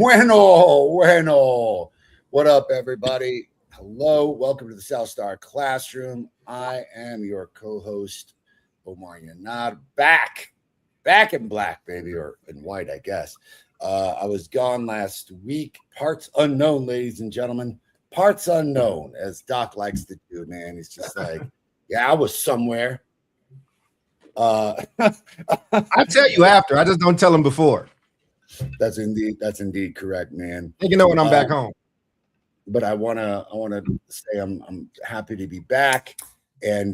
Bueno. What up, everybody? Hello. Welcome to the South Star Classroom. I am your co-host, Omar Yanad. Back in black, baby, or in white, I guess. I was gone last week. Parts unknown, ladies and gentlemen. Parts unknown, as Doc likes to do, man. He's just like, yeah, I was somewhere. I tell you after. I just don't tell him before. That's indeed correct, man. You know when I'm back home. But I wanna say I'm happy to be back, and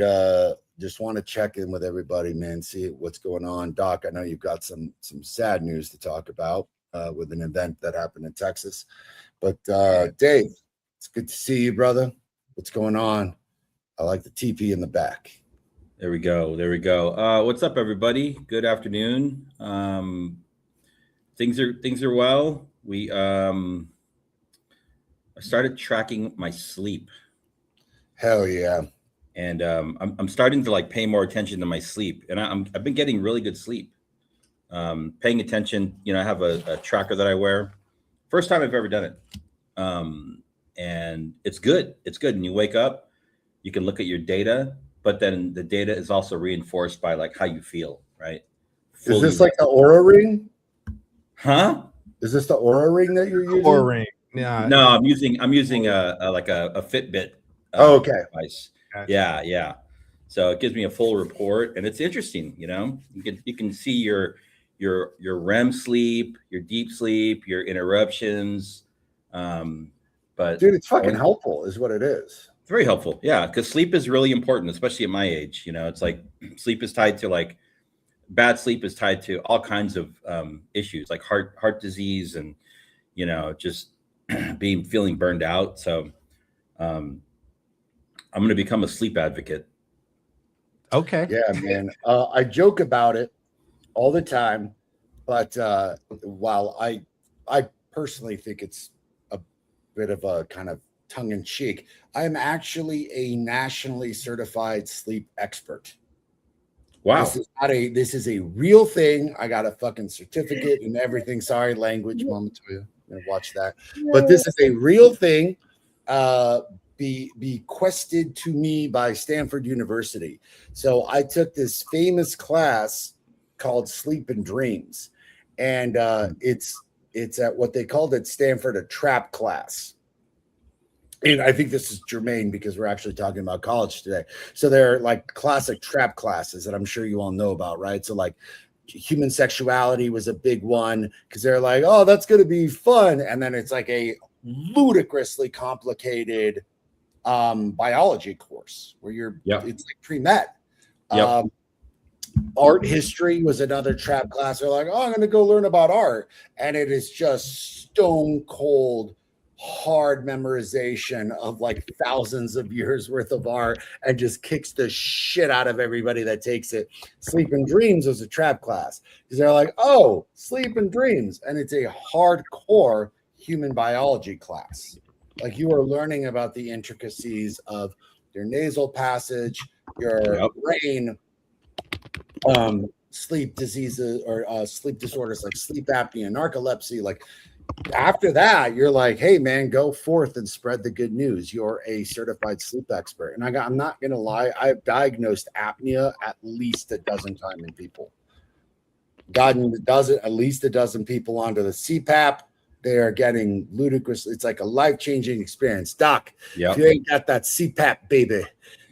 just want to check in with everybody, man. See what's going on, Doc. I know you've got some sad news to talk about with an event that happened in Texas. But Dave, it's good to see you, brother. What's going on? I like the TP in the back. There we go. What's up, everybody? Good afternoon. Things are well. I started tracking my sleep. Hell yeah! And I'm starting to like pay more attention to my sleep, and I've been getting really good sleep. Paying attention, I have a tracker that I wear. First time I've ever done it, and it's good. It's good. And you wake up, you can look at your data, but then the data is also reinforced by like how you feel, right? Is this like the Aura Ring? Huh? Is this the Aura Ring that you're using? Aura Ring. Yeah. No, I'm using a Fitbit. Okay. Device. Gotcha. Yeah. So it gives me a full report, and it's interesting. You can see your REM sleep, your deep sleep, your interruptions. But dude, it's fucking helpful, is what it is. It's very helpful, yeah, because sleep is really important, especially at my age. It's like sleep is tied to like bad sleep is tied to all kinds of issues like heart disease and just feeling burned out. So I'm going to become a sleep advocate. Okay. Yeah, man. I joke about it all the time, but while I personally think it's a bit of a kind of tongue in cheek, I am actually a nationally certified sleep expert. Wow. This is a real thing. I got a fucking certificate and everything. Sorry, language, Mama Toya. I'm gonna watch that. But this is a real thing. Bequested to me by Stanford University. So I took this famous class called Sleep and Dreams, and it's at what they called at Stanford a trap class. And I think this is germane because we're actually talking about college today. So they're like classic trap classes that I'm sure you all know about, right? So like human sexuality was a big one because they're like, oh, that's going to be fun. And then it's like a ludicrously complicated biology course where it's like pre-med. Art history was another trap class. They're like, oh, I'm going to go learn about art. And it is just stone cold hard memorization of like thousands of years worth of art and just kicks the shit out of everybody that takes it. Sleep and Dreams was a trap class because they're like, oh, sleep and dreams. And it's a hardcore human biology class. Like you are learning about the intricacies of your nasal passage, your brain, sleep diseases or sleep disorders like sleep apnea, narcolepsy, like after that, you're like, hey, man, go forth and spread the good news. You're a certified sleep expert. And I'm not going to lie. I've diagnosed apnea at least a dozen times in people. Gotten at least a dozen people onto the CPAP. They are getting ludicrous. It's like a life-changing experience. Doc, if you ain't got that CPAP, baby,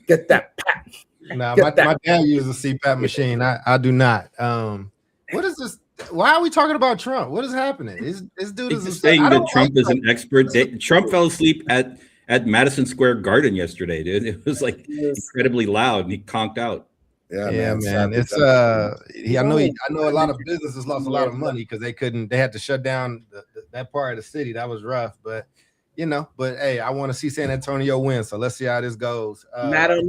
get that pap. No, my dad uses a CPAP machine. I do not. What is this? Why are we talking about Trump? What is happening? This dude is saying that Trump is an expert. Trump fell asleep at Madison Square Garden yesterday, dude. It was like incredibly loud, and he conked out. Yeah, man. It's I know a lot of businesses lost a lot of money because they had to shut down that part of the city. That was rough, but hey, I want to see San Antonio win, so let's see how this goes. Not on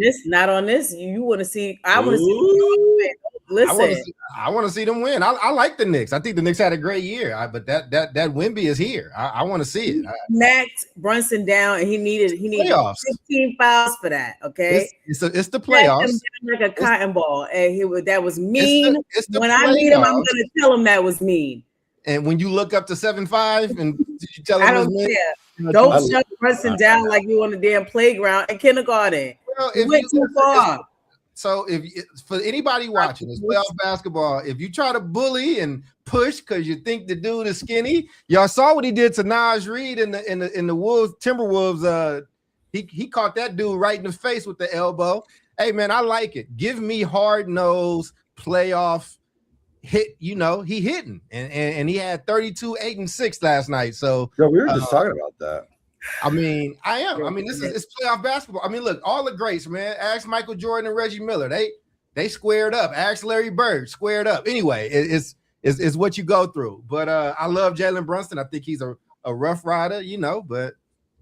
this. You want to see? I want to see. Listen, I want to see them win. I like the Knicks. I think the Knicks had a great year. But that Wemby is here. I want to see it. Knocked Brunson down, and he needed playoffs. 15 fouls for that. Okay, it's the playoffs. Like a cotton ball, and that was mean. When I meet him, I'm going to tell him that was mean. And when you look up to 7'5" and you tell I him don't it's care. men, Don't shut Brunson down like you on the damn playground in kindergarten. well, You went too far. So if for anybody watching, it's playoff basketball. If you try to bully and push because you think the dude is skinny, y'all saw what he did to Naj Reed in the Wolves Timberwolves. He caught that dude right in the face with the elbow. Hey man, I like it. Give me hard nose playoff hit. You know he hitting and he had 32, 8, and 6 last night. So we were just talking about that. I mean, this is it's playoff basketball. I mean, look, all the greats, man. Ask Michael Jordan and Reggie Miller. They squared up. Ask Larry Bird, squared up. Anyway, it's what you go through. But I love Jalen Brunson. I think he's a rough rider, you know. But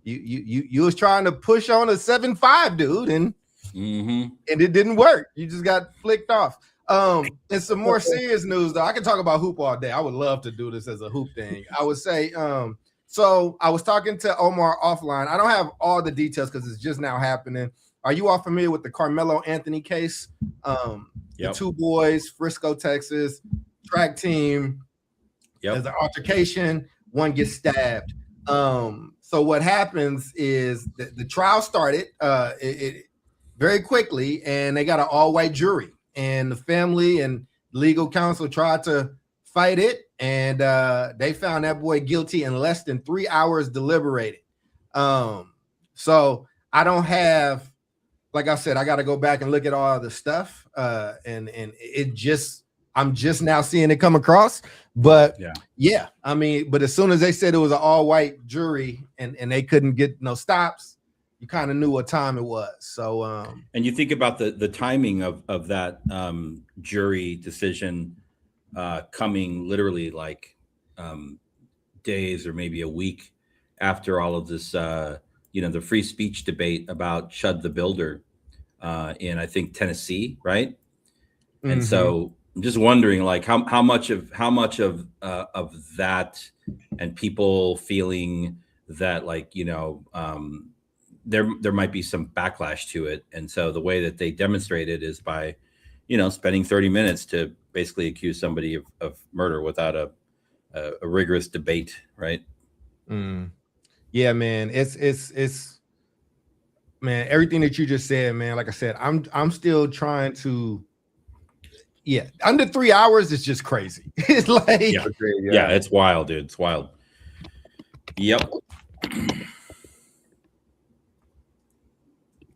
you was trying to push on a 7'5" dude, and it didn't work. You just got flicked off. And some more serious news, though. I can talk about hoop all day. I would love to do this as a hoop thing. I would say. So I was talking to Omar offline. I don't have all the details because it's just now happening. Are you all familiar with the Carmelo Anthony case? The two boys, Frisco, Texas, track team. There's an altercation. One gets stabbed. So what happens is the trial started it very quickly, and they got an all-white jury. And the family and legal counsel tried to fight it, and they found that boy guilty in less than 3 hours deliberated. So I don't have, like I said, I got to go back and look at all the stuff, and I'm just now seeing it come across. But yeah, I mean, but as soon as they said it was an all-white jury and they couldn't get no stops, you kind of knew what time it was. So and you think about the timing of that jury decision coming literally like days or maybe a week after all of this, the free speech debate about Chud the Builder in, I think, Tennessee, right? And so I'm just wondering, like, how much of that, and people feeling that, like, there might be some backlash to it. And so the way that they demonstrate it is by, spending 30 minutes to basically accuse somebody of murder without a rigorous debate, right? Yeah, man, it's man, everything that you just said, man. Like I said, I'm still trying to. Yeah, under 3 hours is just crazy. It's like yeah, it's wild, dude. It's wild. Yep.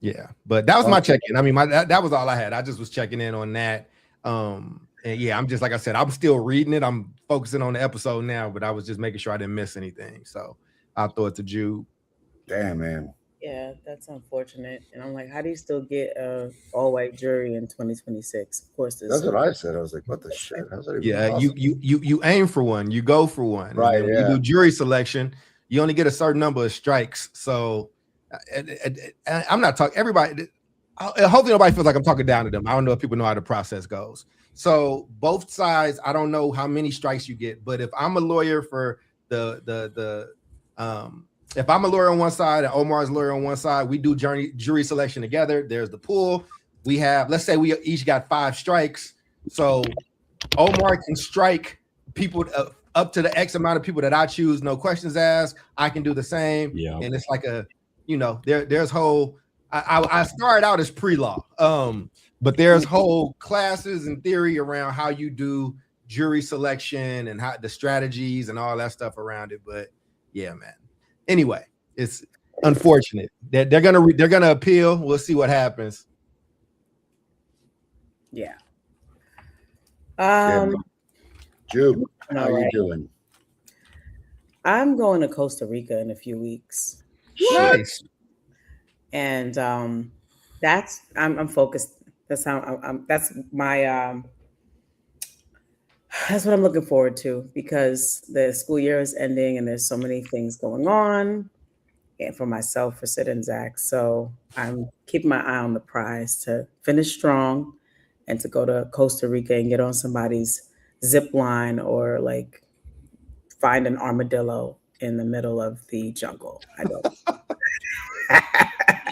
Yeah, but that was my check-in. I mean, that was all I had. I just was checking in on that. And yeah, I'm just, like I said, I'm still reading it. I'm focusing on the episode now, but I was just making sure I didn't miss anything. So I'll throw it to Jude. Damn, man. Yeah, that's unfortunate. And I'm like, how do you still get a all-white jury in 2026? Of course, that's what I said. I was like, what the shit? How's that even possible? you aim for one, you go for one. Right. When you do jury selection, you only get a certain number of strikes. So I'm not talking everybody. Hopefully nobody feels like I'm talking down to them. I don't know if people know how the process goes. So both sides, I don't know how many strikes you get, but if I'm a lawyer for if I'm a lawyer on one side and Omar's a lawyer on one side, we do jury selection together. There's the pool. We have, let's say we each got 5 strikes. So Omar can strike people up to the X amount of people that I choose, no questions asked. I can do the same. Yeah. And it's like there's whole, I started out as pre-law, but there's whole classes and theory around how you do jury selection and how the strategies and all that stuff around it. But yeah, man. Anyway, it's unfortunate that they're gonna appeal. We'll see what happens. Yeah. Jude, how are you doing? I'm going to Costa Rica in a few weeks. Nice. And that's I'm focused. That's how that's my that's what I'm looking forward to, because the school year is ending and there's so many things going on, and for myself, for Sid and Zach. So I'm keeping my eye on the prize to finish strong and to go to Costa Rica and get on somebody's zip line or like find an armadillo in the middle of the jungle. I don't.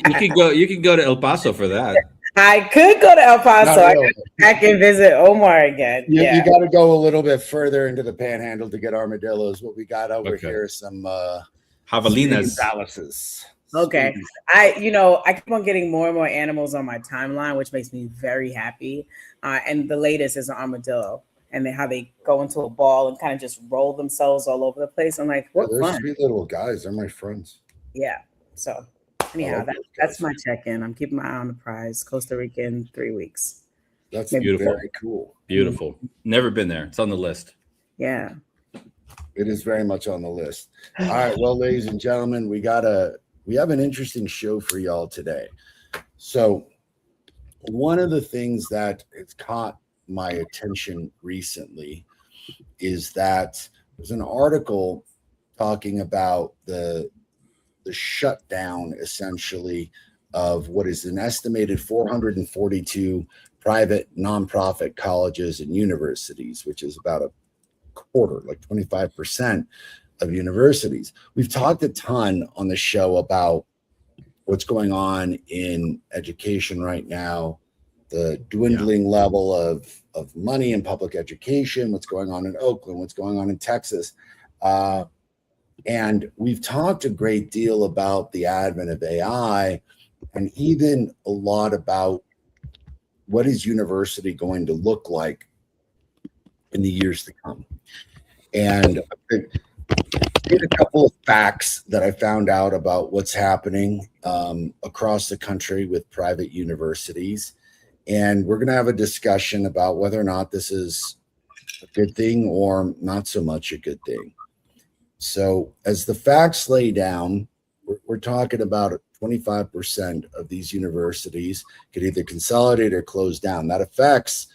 You can go to El Paso for that. I could go to El Paso. Not I really. could back and visit Omar again. You got to go a little bit further into the Panhandle to get armadillos. What we got over Okay. here is some Javelinas. Palaces. Okay. I keep on getting more and more animals on my timeline, which makes me very happy. And the latest is an armadillo, and how they go into a ball and kind of just roll themselves all over the place. I'm like, what They're fun. sweet little guys. They're my friends. Yeah. So anyhow, like those that's guys. my check-in. I'm keeping my eye on the prize. Costa Rica in 3 weeks. That's Beautiful. very cool. Beautiful. Never been there. It's on the list. Yeah. It is very much on the list. All right, well, ladies and gentlemen, we have an interesting show for y'all today. So one of the things that has caught my attention recently is that there's an article talking about the shutdown, essentially, of what is an estimated 442 private nonprofit colleges and universities, which is about a quarter, like 25% of universities. We've talked a ton on the show about what's going on in education right now, the dwindling level of money in public education, what's going on in Oakland, what's going on in Texas. And we've talked a great deal about the advent of AI and even a lot about what is university going to look like in the years to come. And here's a couple of facts that I found out about what's happening across the country with private universities. And we're going to have a discussion about whether or not this is a good thing or not so much a good thing. So as the facts lay down, we're talking about 25% of these universities could either consolidate or close down. That affects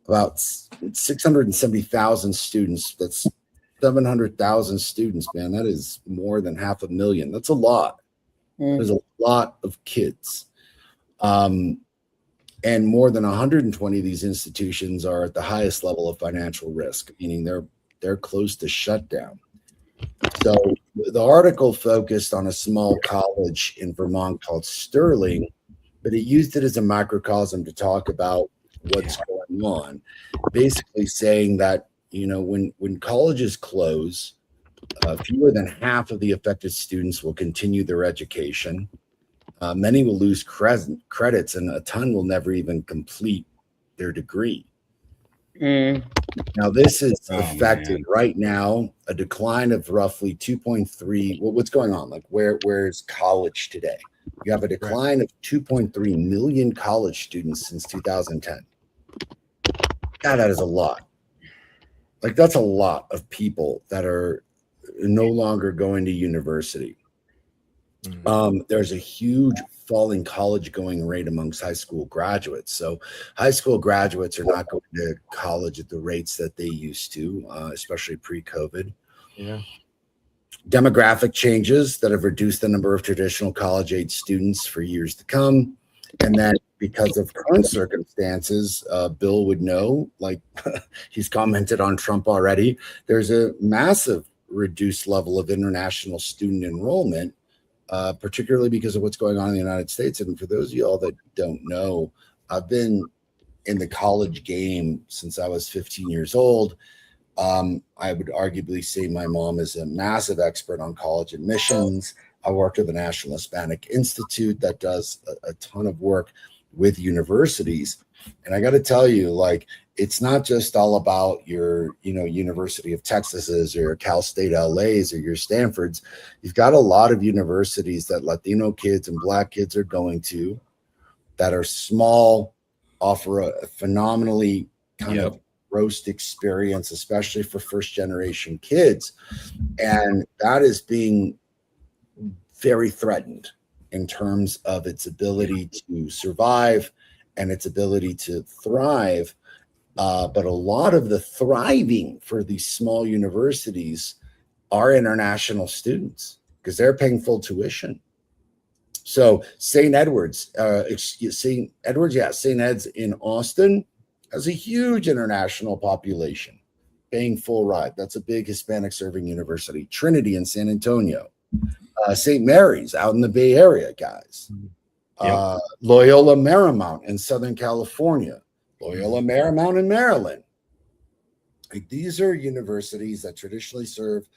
about 670,000 students. That's 700,000 students, man. That is more than 500,000. That's a lot. There's a lot of kids. And more than 120 of these institutions are at the highest level of financial risk, meaning they're close to shutdown. So the article focused on a small college in Vermont called Sterling, but it used it as a microcosm to talk about what's going on, basically saying that, when colleges close, fewer than half of the affected students will continue their education. Many will lose credits, and a ton will never even complete their degree. Now, this is affected right now a decline of roughly 2.3. Well, what's going on? Like, where's college today? You have a decline of 2.3 million college students since 2010. God, that is a lot. Like, that's a lot of people that are no longer going to university. There's a huge falling college going rate amongst high school graduates. So high school graduates are not going to college at the rates that they used to, especially pre-COVID. Yeah. Demographic changes that have reduced the number of traditional college-age students for years to come. And then because of current circumstances, Bill would know, like he's commented on Trump already, there's a massive reduced level of international student enrollment, particularly because of what's going on in the United States. And for those of y'all that don't know, I've been in the college game since I was 15 years old. I would arguably say my mom is a massive expert on college admissions. I worked at the National Hispanic Institute that does a ton of work with universities. And I got to tell you, like, it's not just all about your, University of Texas's or your Cal State LA's or your Stanford's. You've got a lot of universities that Latino kids and Black kids are going to that are small, offer a phenomenally kind of roast experience, especially for first generation kids. And that is being very threatened in terms of its ability to survive and its ability to thrive. But a lot of the thriving for these small universities are international students because they're paying full tuition. So St. Ed's in Austin has a huge international population paying full ride. That's a big Hispanic serving university. Trinity in San Antonio, St. Mary's out in the Bay Area, guys. Yep. Loyola Marymount in Southern California, Loyola Marymount in Maryland. Like, these are universities that traditionally serve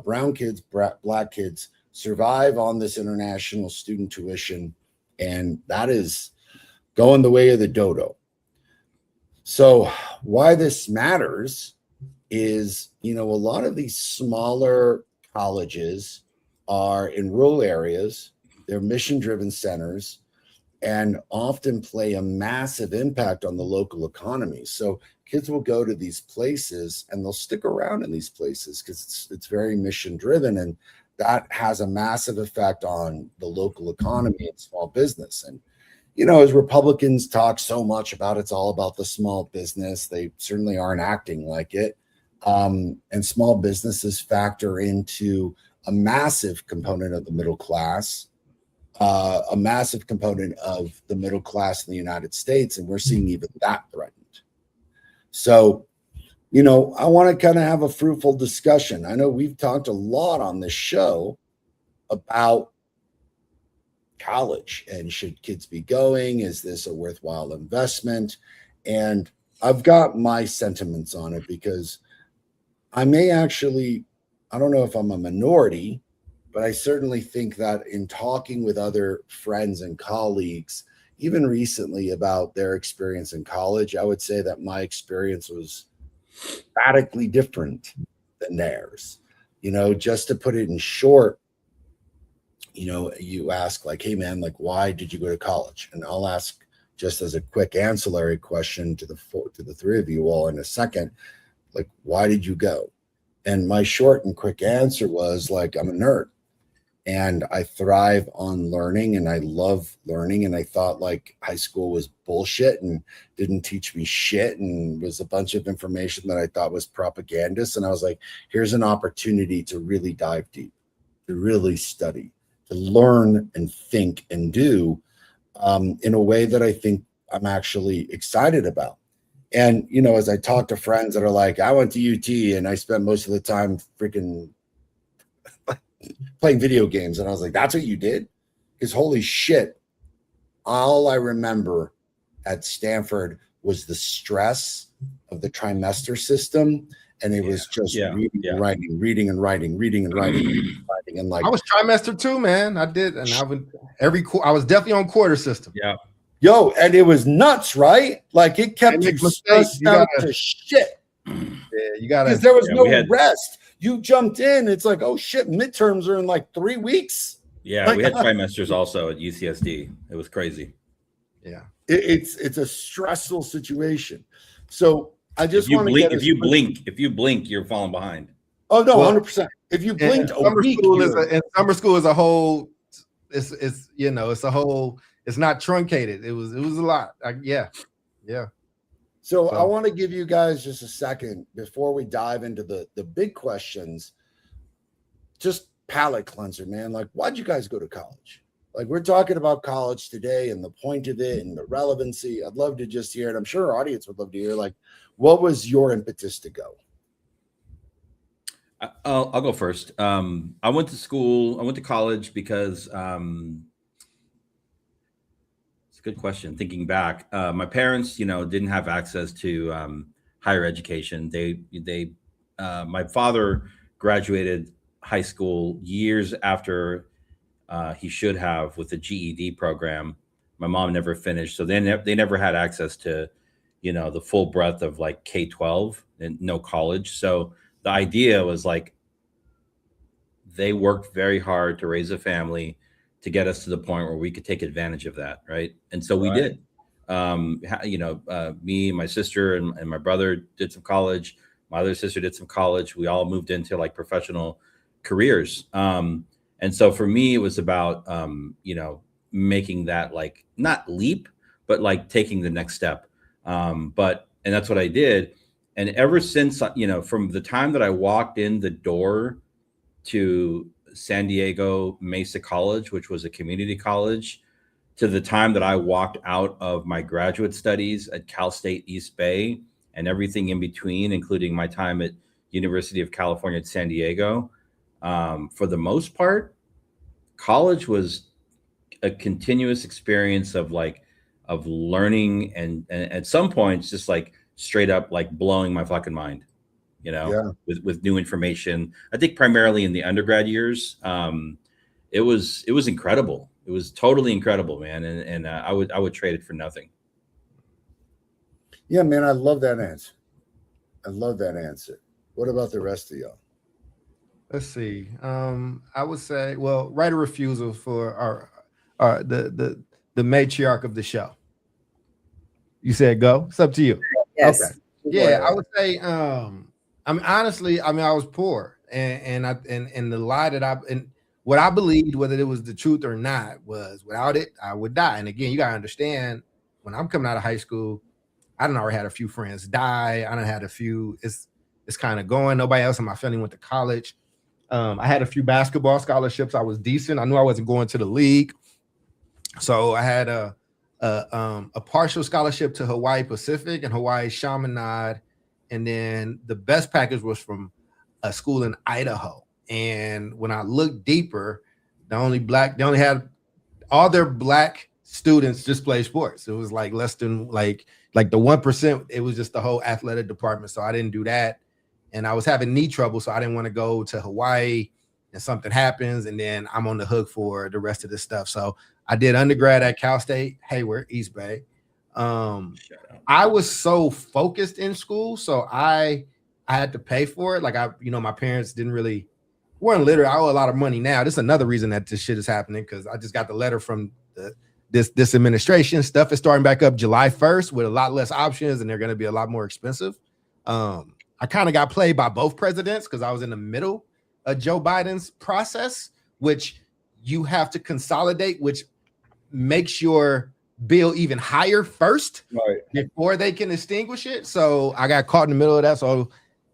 brown kids, black kids, survive on this international student tuition, and that is going the way of the dodo. So why this matters is, a lot of these smaller colleges are in rural areas. They're mission-driven centers and often play a massive impact on the local economy. So kids will go to these places and they'll stick around in these places because it's very mission-driven, and that has a massive effect on the local economy and small business. And as Republicans talk so much about it's all about the small business, they certainly aren't acting like it. And small businesses factor into a massive component of the middle class, a massive component of the middle class in the United States, and we're seeing even that threatened. So, I want to kind of have a fruitful discussion. I know we've talked a lot on this show about college and should kids be going? Is this a worthwhile investment? And I've got my sentiments on it because I don't know if I'm a minority, but I certainly think that in talking with other friends and colleagues, even recently, about their experience in college, I would say that my experience was radically different than theirs. Just to put it in short, you ask like, hey man, like, why did you go to college? And I'll ask just as a quick ancillary question to the three of you all in a second, like, why did you go? And my short and quick answer was like, I'm a nerd and I thrive on learning and I love learning. And I thought like high school was bullshit and didn't teach me shit and was a bunch of information that I thought was propagandist. And I was like, here's an opportunity to really dive deep, to really study, to learn and think and do in a way that I think I'm actually excited about. And, as I talk to friends that are like, I went to UT and I spent most of the time freaking playing video games. And I was like, that's what you did? Because holy shit, all I remember at Stanford was the stress of the trimester system. And it was just reading and writing. And like, I was trimester too, man. I did. And I was definitely on quarter system. Yeah. Yo, and it was nuts, right? Like it kept you stressed out to shit. Yeah, you gotta, because there was no rest. You jumped in, it's like, oh shit, midterms are in like 3 weeks. Yeah, we had trimesters also at UCSD. It was crazy. Yeah, it's a stressful situation. So I just want to blink. If you blink, you're falling behind. Oh no, 100%. If you blinked a week, summer school is a whole. It's a whole. It's not truncated. It was a lot. Yeah. So I want to give you guys just a second before we dive into the big questions. Just palate cleanser, man. Like, why'd you guys go to college? Like, we're talking about college today and the point of it and the relevancy. I'd love to just hear it. I'm sure our audience would love to hear, like, what was your impetus to go? I'll go first. I went to college because good question. Thinking back, my parents, didn't have access to higher education. My father graduated high school years after he should have with the GED program. My mom never finished, so they never had access to, the full breadth of like K-12 and no college. So the idea was like they worked very hard to raise a family to get us to the point where we could take advantage of that. Right. And so we did, me, my sister and my brother did some college. My other sister did some college. We all moved into like professional careers. And so for me, it was about, making that like not leap, but like taking the next step. And that's what I did. And ever since, from the time that I walked in the door to San Diego Mesa College, which was a community college, to the time that I walked out of my graduate studies at Cal State East Bay and everything in between, including my time at University of California at San Diego, for the most part, college was a continuous experience of learning and at some points just like straight up like blowing my fucking mind, Yeah. with new information. I think primarily in the undergrad years, it was incredible. It was totally incredible, man. And I would trade it for nothing. Yeah, man, I love that answer. I love that answer. What about the rest of y'all? Let's see. I would say, well, right of refusal for our the matriarch of the show. You said go. It's up to you. Yes. Okay. Yeah, I would say. I mean, honestly, I was poor, and the lie that what I believed, whether it was the truth or not, was without it, I would die. And again, you gotta understand, when I'm coming out of high school, I done already had a few friends die. I done had a few. It's kind of going. Nobody else in my family went to college. I had a few basketball scholarships. I was decent. I knew I wasn't going to the league, so I had a partial scholarship to Hawaii Pacific and Hawaii Chaminade, and then the best package was from a school in Idaho. And when I looked deeper, they only had all their black students just play sports. It was like less than like the 1%. It was just the whole athletic department. So I didn't do that. And I was having knee trouble, so I didn't want to go to Hawaii and something happens, and then I'm on the hook for the rest of this stuff. So I did undergrad at Cal State Hayward, East Bay. I was so focused in school, so I had to pay for it. Like my parents weren't literate. I owe a lot of money now. This is another reason that this shit is happening, because I just got the letter from this administration. Stuff is starting back up July 1st with a lot less options, and they're going to be a lot more expensive. I kind of got played by both presidents because I was in the middle of Joe Biden's process, which you have to consolidate, which makes your bill even higher first, Right. before they can extinguish it. So I got caught in the middle of that. So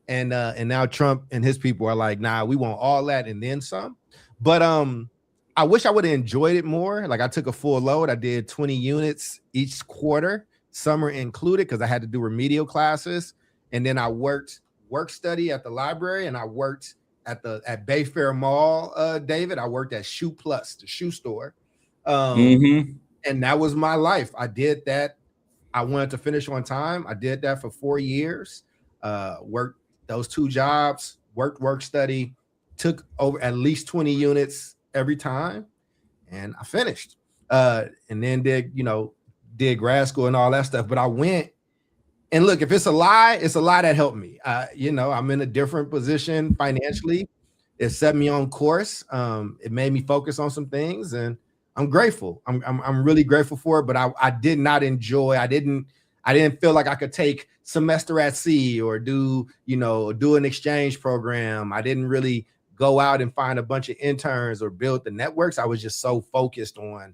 and now Trump and his people are like, nah, we want all that and then some. But I wish I would have enjoyed it more. Like, I took a full load. I did 20 units each quarter, summer included, because I had to do remedial classes. And then I work study at the library, and I worked at Bayfair Mall, David. I worked at Shoe Plus, the shoe store. And that was my life. I did that. I wanted to finish on time. I did that for 4 years. Worked those 2 jobs, work study, took over at least 20 units every time, and I finished. And then did grad school and all that stuff. But I went. And look, if it's a lie that helped me. I'm in a different position financially. It set me on course. It made me focus on some things, and I'm grateful. I'm really grateful for it. But I did not enjoy. I didn't feel like I could take semester at sea or do an exchange program. I didn't really go out and find a bunch of interns or build the networks. I was just so focused on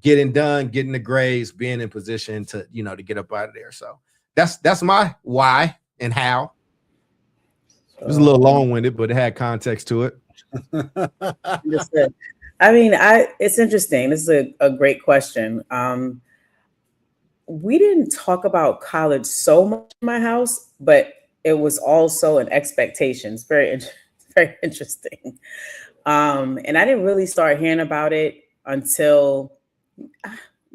getting done, getting the grades, being in position to get up out of there. So that's my why and how. It was a little long-winded, but it had context to it. I mean, it's interesting. This is a great question. We didn't talk about college so much in my house, but it was also an expectation. It's very, very interesting. And I didn't really start hearing about it until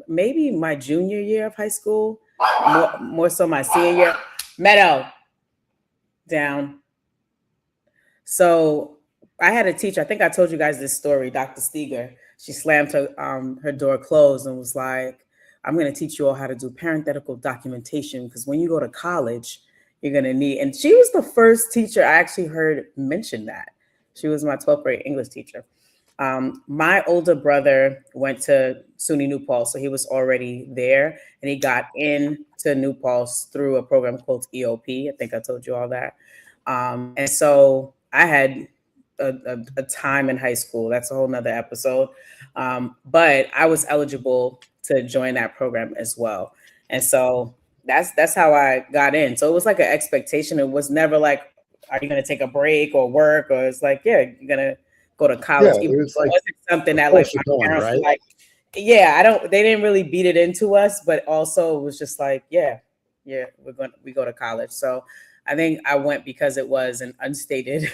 maybe my junior year of high school. More so my senior year. Meadow, down. So I had a teacher. I think I told you guys this story, Dr. Steger. She slammed her door closed and was like, I'm going to teach you all how to do parenthetical documentation, because when you go to college, you're going to need. And she was the first teacher I actually heard mention that. She was my 12th grade English teacher. My older brother went to SUNY New Paltz, so he was already there, and he got into New Paltz through a program called EOP. I think I told you all that. And so I had a time in high school. That's a whole nother episode. But I was eligible to join that program as well. And so that's how I got in. So it was like an expectation. It was never like, are you going to take a break or work? Or it's like, yeah, you're going to go to college. Yeah, it was like, wasn't something that like my parents were like, yeah, they didn't really beat it into us, but also it was just like, yeah, we go to college. So I think I went because it was an unstated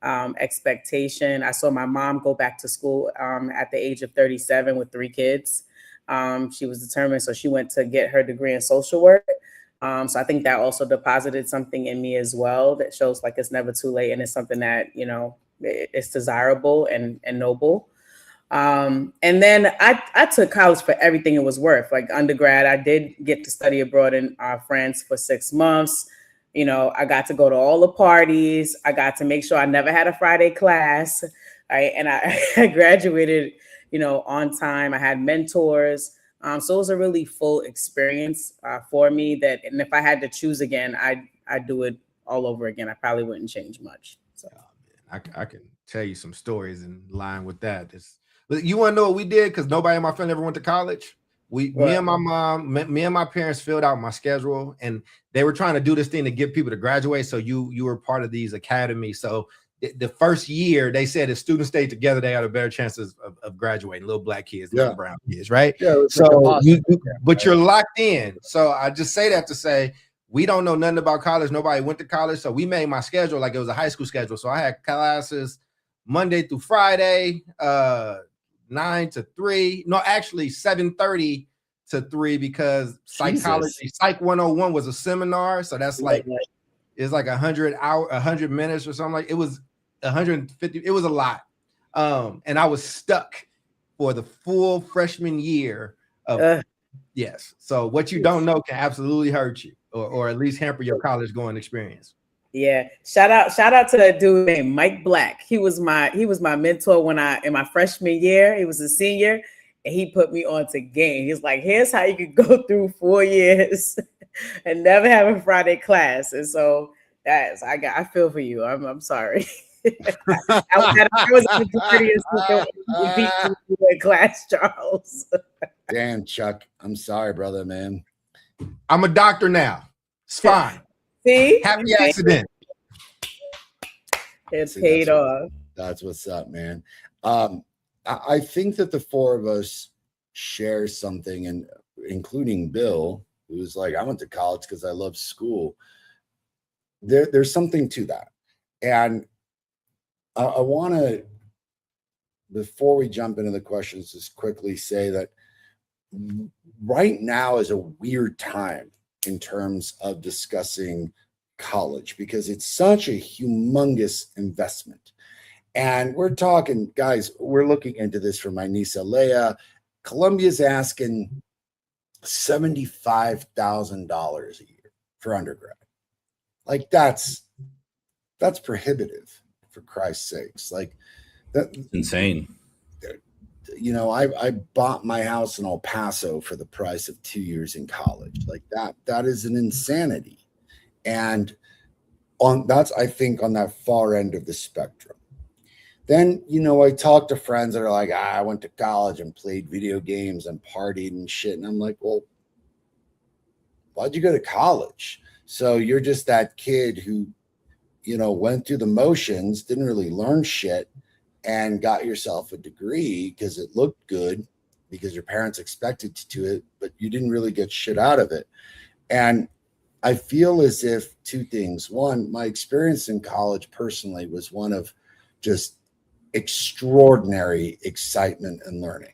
expectation. I saw my mom go back to school at the age of 37 with 3 kids. She was determined, so she went to get her degree in social work. So I think that also deposited something in me as well that shows like it's never too late, and it's something that, you know, it's desirable and noble. And then I took college for everything it was worth. Like undergrad, I did get to study abroad in France for 6 months. You know, I got to go to all the parties. I got to make sure I never had a Friday class. Right? And I graduated, you know, on time. I had mentors. So it was a really full experience for me that, and if I had to choose again, I'd do it all over again. I probably wouldn't change much. So I can tell you some stories in line with that. You want to know what we did? Because nobody in my family ever went to college. Me and my mom, me and my parents filled out my schedule, and they were trying to do this thing to get people to graduate. So you were part of these academies. So the first year they said if students stayed together, they had a better chances of graduating. Little black kids, little brown kids, right? Yeah. So but you're locked in. So I just say that to say we don't know nothing about college. Nobody went to college, so we made my schedule like it was a high school schedule. So I had classes Monday through Friday, 9 to 3. No, actually 7:30 to 3 because psychology, Psych 101 was a seminar. So that's like it's like 100 minutes or something. Like it was 150. It was a lot. And I was stuck for the full freshman year of yes. So what you don't know can absolutely hurt you or at least hamper your college going experience. Yeah. Shout out to that dude named Mike Black. He was my mentor when in my freshman year. He was a senior and he put me on to game. He's like, here's how you could go through 4 years and never have a Friday class. And so I feel for you. I'm sorry. I was in the class, Charles. Damn, Chuck. I'm sorry, brother, man. I'm a doctor now. It's fine. See? Happy accident. It's paid off. That's what's up, man. I think that the four of us share something, and including Bill, who's like, I went to college because I love school. There's something to that. And I want to, before we jump into the questions, just quickly say that right now is a weird time in terms of discussing college because it's such a humongous investment. And we're talking, guys, we're looking into this for my niece Alea. Columbia's asking $75,000 a year for undergrad. Like that's prohibitive, for Christ's sakes. Like that's insane. You know, I bought my house in El Paso for the price of 2 years in college. Like that is an insanity. And that's, I think, on that far end of the spectrum. Then, you know, I talk to friends that are like, I went to college and played video games and partied and shit. And I'm like, well, why'd you go to college? So you're just that kid who, you know, went through the motions, didn't really learn shit, and got yourself a degree because it looked good, because your parents expected you to it, but you didn't really get shit out of it. And I feel as if two things. One, my experience in college personally was one of just extraordinary excitement and learning.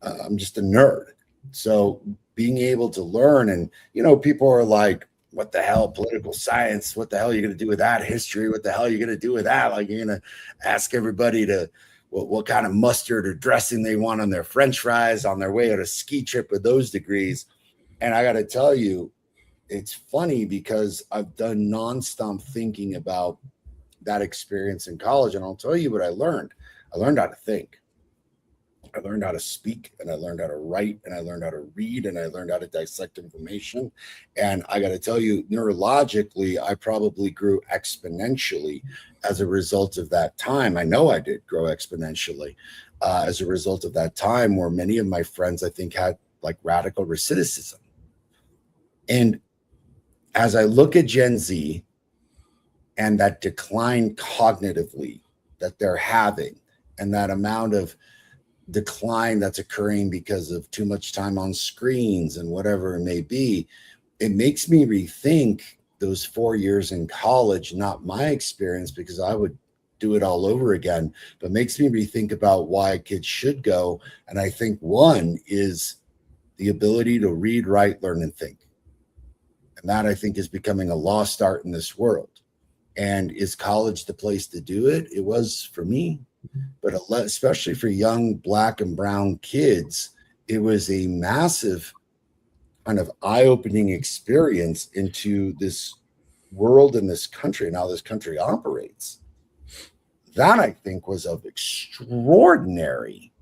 I'm just a nerd. So being able to learn, and, you know, people are like, what the hell, political science? What the hell are you going to do with that? History? What the hell are you going to do with that? Like, you're going to ask everybody to what kind of mustard or dressing they want on their French fries on their way on a ski trip with those degrees. And I got to tell you, it's funny because I've done nonstop thinking about that experience in college. And I'll tell you what I learned. I learned how to think. I learned how to speak, and I learned how to write, and I learned how to read, and I learned how to dissect information. And I got to tell you, neurologically, I probably grew exponentially as a result of that time. I know I did grow exponentially as a result of that time, where many of my friends, I think, had like radical recidivism. And as I look at Gen Z and that decline cognitively that they're having, and that amount of decline that's occurring because of too much time on screens and whatever it may be, it makes me rethink those 4 years in college, not my experience, because I would do it all over again, but makes me rethink about why kids should go. And I think one is the ability to read, write, learn, and think. And that, I think, is becoming a lost art in this world. And is college the place to do it? It was for me, but especially for young Black and brown kids, it was a massive kind of eye-opening experience into this world and this country and how this country operates. That, I think, was of extraordinary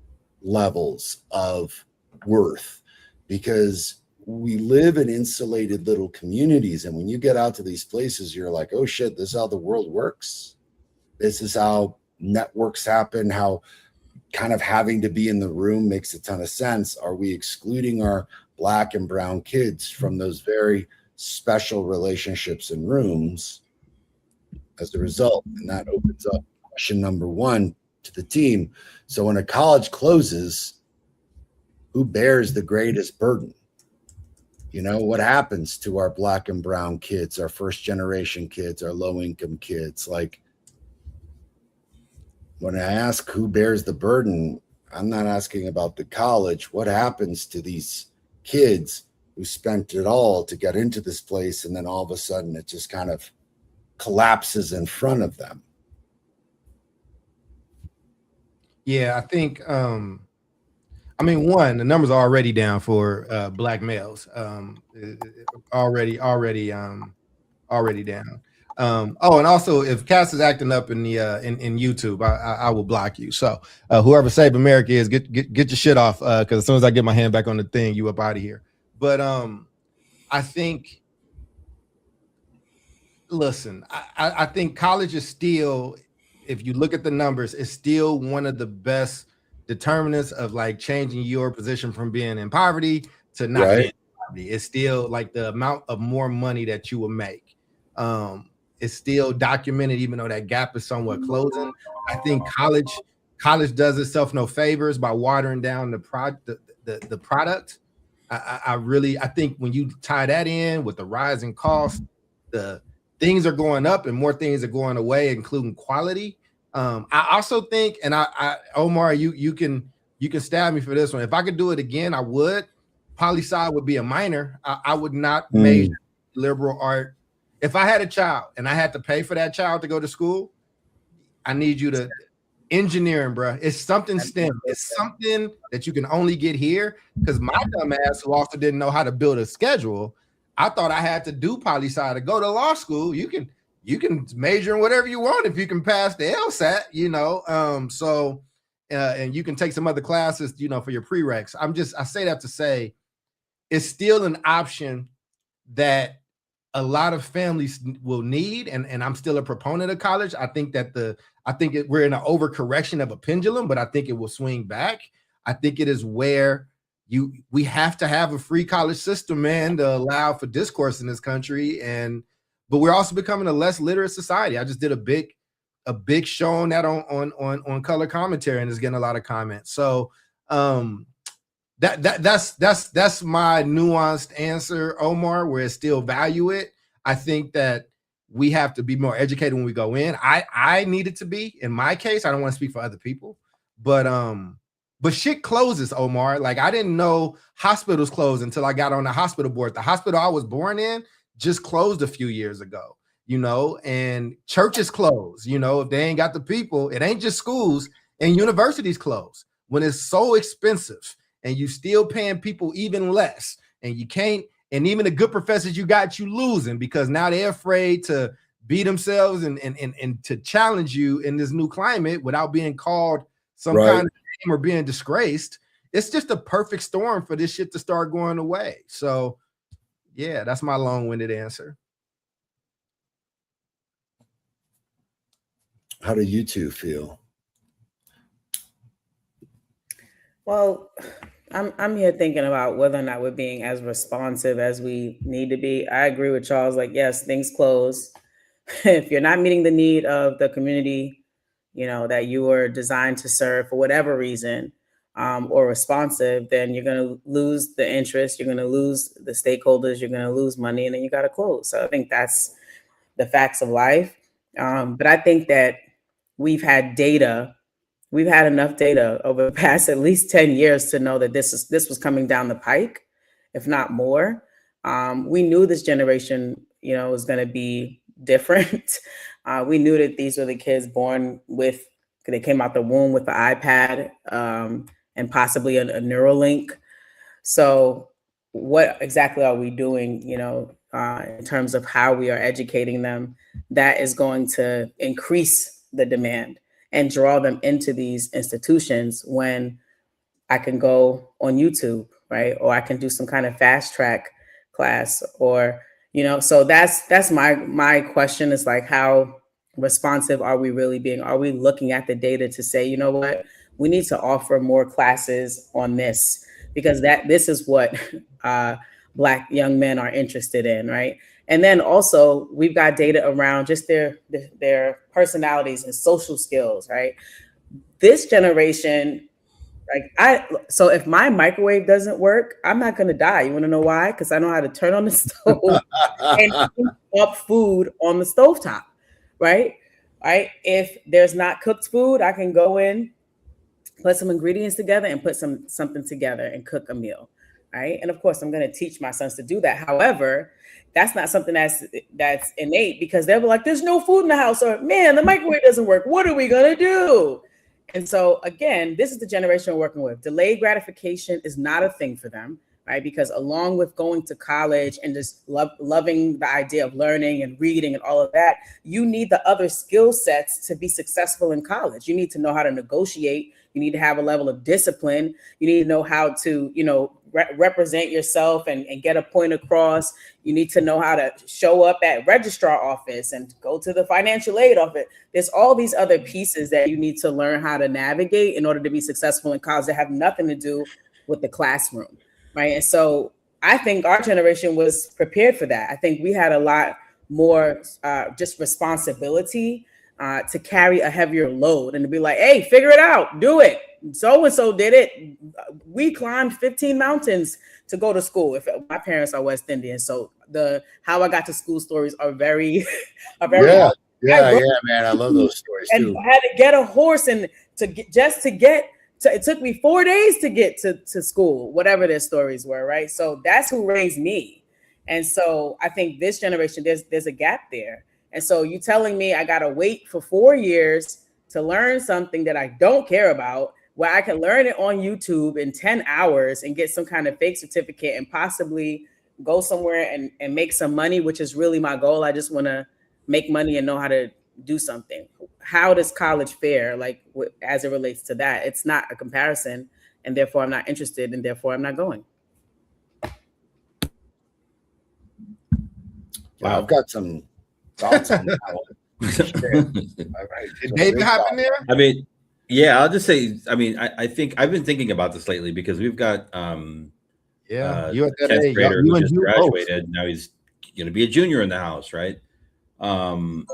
levels of worth, because we live in insulated little communities. And when you get out to these places, you're like, oh shit, this is how the world works. This is how networks happen, how kind of having to be in the room makes a ton of sense. Are we excluding our Black and brown kids from those very special relationships and rooms as a result? And that opens up question number one to the team. So when a college closes, who bears the greatest burden? You know, what happens to our Black and brown kids, our first generation kids, our low income kids? Like, when I ask who bears the burden, I'm not asking about the college. What happens to these kids who spent it all to get into this place, and then all of a sudden it just kind of collapses in front of them? Yeah, I think I mean, one, the numbers are already down for Black males. Already down. Oh, and also, if Cass is acting up in the in YouTube, I will block you. So whoever Save America is, get your shit off, because as soon as I get my hand back on the thing, you up out of here. But I think, listen, I think college is still, if you look at the numbers, it's still one of the best determinants of like changing your position from being in poverty to not being in poverty. It's still like the amount of more money that you will make. It's still documented, even though that gap is somewhat closing. I think college does itself no favors by watering down the product. I think when you tie that in with the rising cost, the things are going up and more things are going away, including quality. I also think, and I Omar, you can stab me for this one. If I could do it again, I would. Poli-sci would be a minor. I would not major liberal art. If I had a child and I had to pay for that child to go to school, I need you to engineering, bro. It's something STEM. It's something that you can only get here. Because my dumb ass, who also didn't know how to build a schedule, I thought I had to do poli-sci to go to law school. You can major in whatever you want if you can pass the LSAT, you know. And you can take some other classes, you know, for your prereqs. I say that to say it's still an option that a lot of families will need, and I'm still a proponent of college. I think that we're in an overcorrection of a pendulum, but I think it will swing back. I think it is where we have to have a free college system, man, to allow for discourse in this country. But we're also becoming a less literate society. I just did a big show on that on Color Commentary, and it's getting a lot of comments. So that's my nuanced answer, Omar, where it's still value it. I think that we have to be more educated when we go in. I needed to be, in my case. I don't want to speak for other people, but shit closes, Omar. Like, I didn't know hospitals closed until I got on the hospital board. The hospital I was born in just closed a few years ago, you know, and churches close, you know, if they ain't got the people. It ain't just schools, and universities close when it's so expensive and you still paying people even less, and you can't, and even the good professors you got, you losing because now they're afraid to be themselves and to challenge you in this new climate without being called some kind of name or being disgraced. It's just a perfect storm for this shit to start going away. So yeah, that's my long-winded answer. How do you two feel? Well, I'm here thinking about whether or not we're being as responsive as we need to be. I agree with Charles. Like, yes, things close. If you're not meeting the need of the community, you know, that you were designed to serve for whatever reason, or responsive, then you're going to lose the interest. You're going to lose the stakeholders. You're going to lose money, and then you got to close. So I think that's the facts of life. But I think that we've had data. We've had enough data over the past at least 10 years to know that this was coming down the pike, if not more. We knew this generation, was going to be different. We knew that these were the kids born with, they came out the womb with the iPad and possibly a Neuralink. So what exactly are we doing, in terms of how we are educating them that is going to increase the demand and draw them into these institutions when I can go on YouTube, right? Or I can do some kind of fast track class, or, so that's my question is like, how responsive are we really being? Are we looking at the data to say, you know what, we need to offer more classes on this, because this is what Black young men are interested in, right? And then also we've got data around just their personalities and social skills, right? This generation, so if my microwave doesn't work, I'm not going to die. You want to know why? Because I know how to turn on the stove and heat up food on the stovetop, right? Right. If there's not cooked food, I can go in, put some ingredients together and put something together and cook a meal. Right. And of course, I'm going to teach my sons to do that. However, that's not something that's innate, because they'll be like, there's no food in the house, or man, the microwave doesn't work. What are we going to do? And so again, this is the generation we're working with. Delayed gratification is not a thing for them, right? Because along with going to college and just loving the idea of learning and reading and all of that, you need the other skill sets to be successful in college. You need to know how to negotiate. You need to have a level of discipline. You need to know how to, represent yourself and get a point across. You need to know how to show up at registrar office and go to the financial aid office. There's all these other pieces that you need to learn how to navigate in order to be successful in college that have nothing to do with the classroom, right? And so I think our generation was prepared for that. I think we had a lot more just responsibility to carry a heavier load and to be like, hey, figure it out, do it. So-and-so did it. We climbed 15 mountains to go to school. My parents are West Indian, so how I got to school stories are very, yeah, man. I love those stories and too. I had to get a horse and it took me 4 days to get to school, whatever their stories were, right? So that's who raised me. And so I think this generation, there's a gap there. And so you telling me I got to wait for 4 years to learn something that I don't care about, where I can learn it on YouTube in 10 hours and get some kind of fake certificate and possibly go somewhere and make some money, which is really my goal. I just want to make money and know how to do something. How does college fare, like as it relates to that? It's not a comparison, and therefore I'm not interested, and therefore I'm not going. Wow, I've got some thoughts on that one. Did David hop in there? I mean, yeah, I'll just say, I think I've been thinking about this lately, because we've got you at that 10th age, grader you who and just you graduated. Now he's going to be a junior in the house, right? And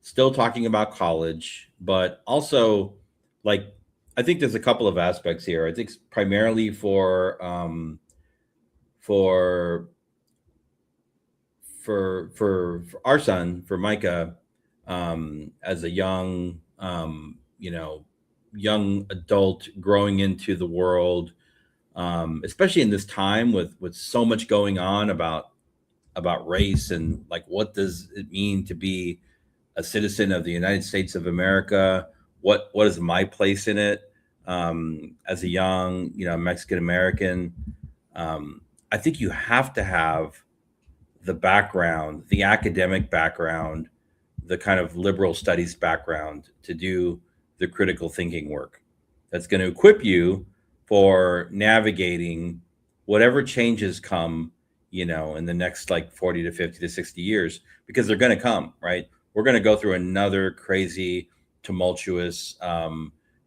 still talking about college, but also, like, I think there's a couple of aspects here. I think primarily for our son, for Micah, as a young young adult growing into the world, especially in this time with so much going on about race, and like, what does it mean to be a citizen of the United States of America? What is my place in it? As a young, Mexican American, I think you have to have the background, the academic background, the kind of liberal studies background to do the critical thinking work that's going to equip you for navigating whatever changes come, in the next like 40 to 50 to 60 years, because they're going to come, right? We're going to go through another crazy, tumultuous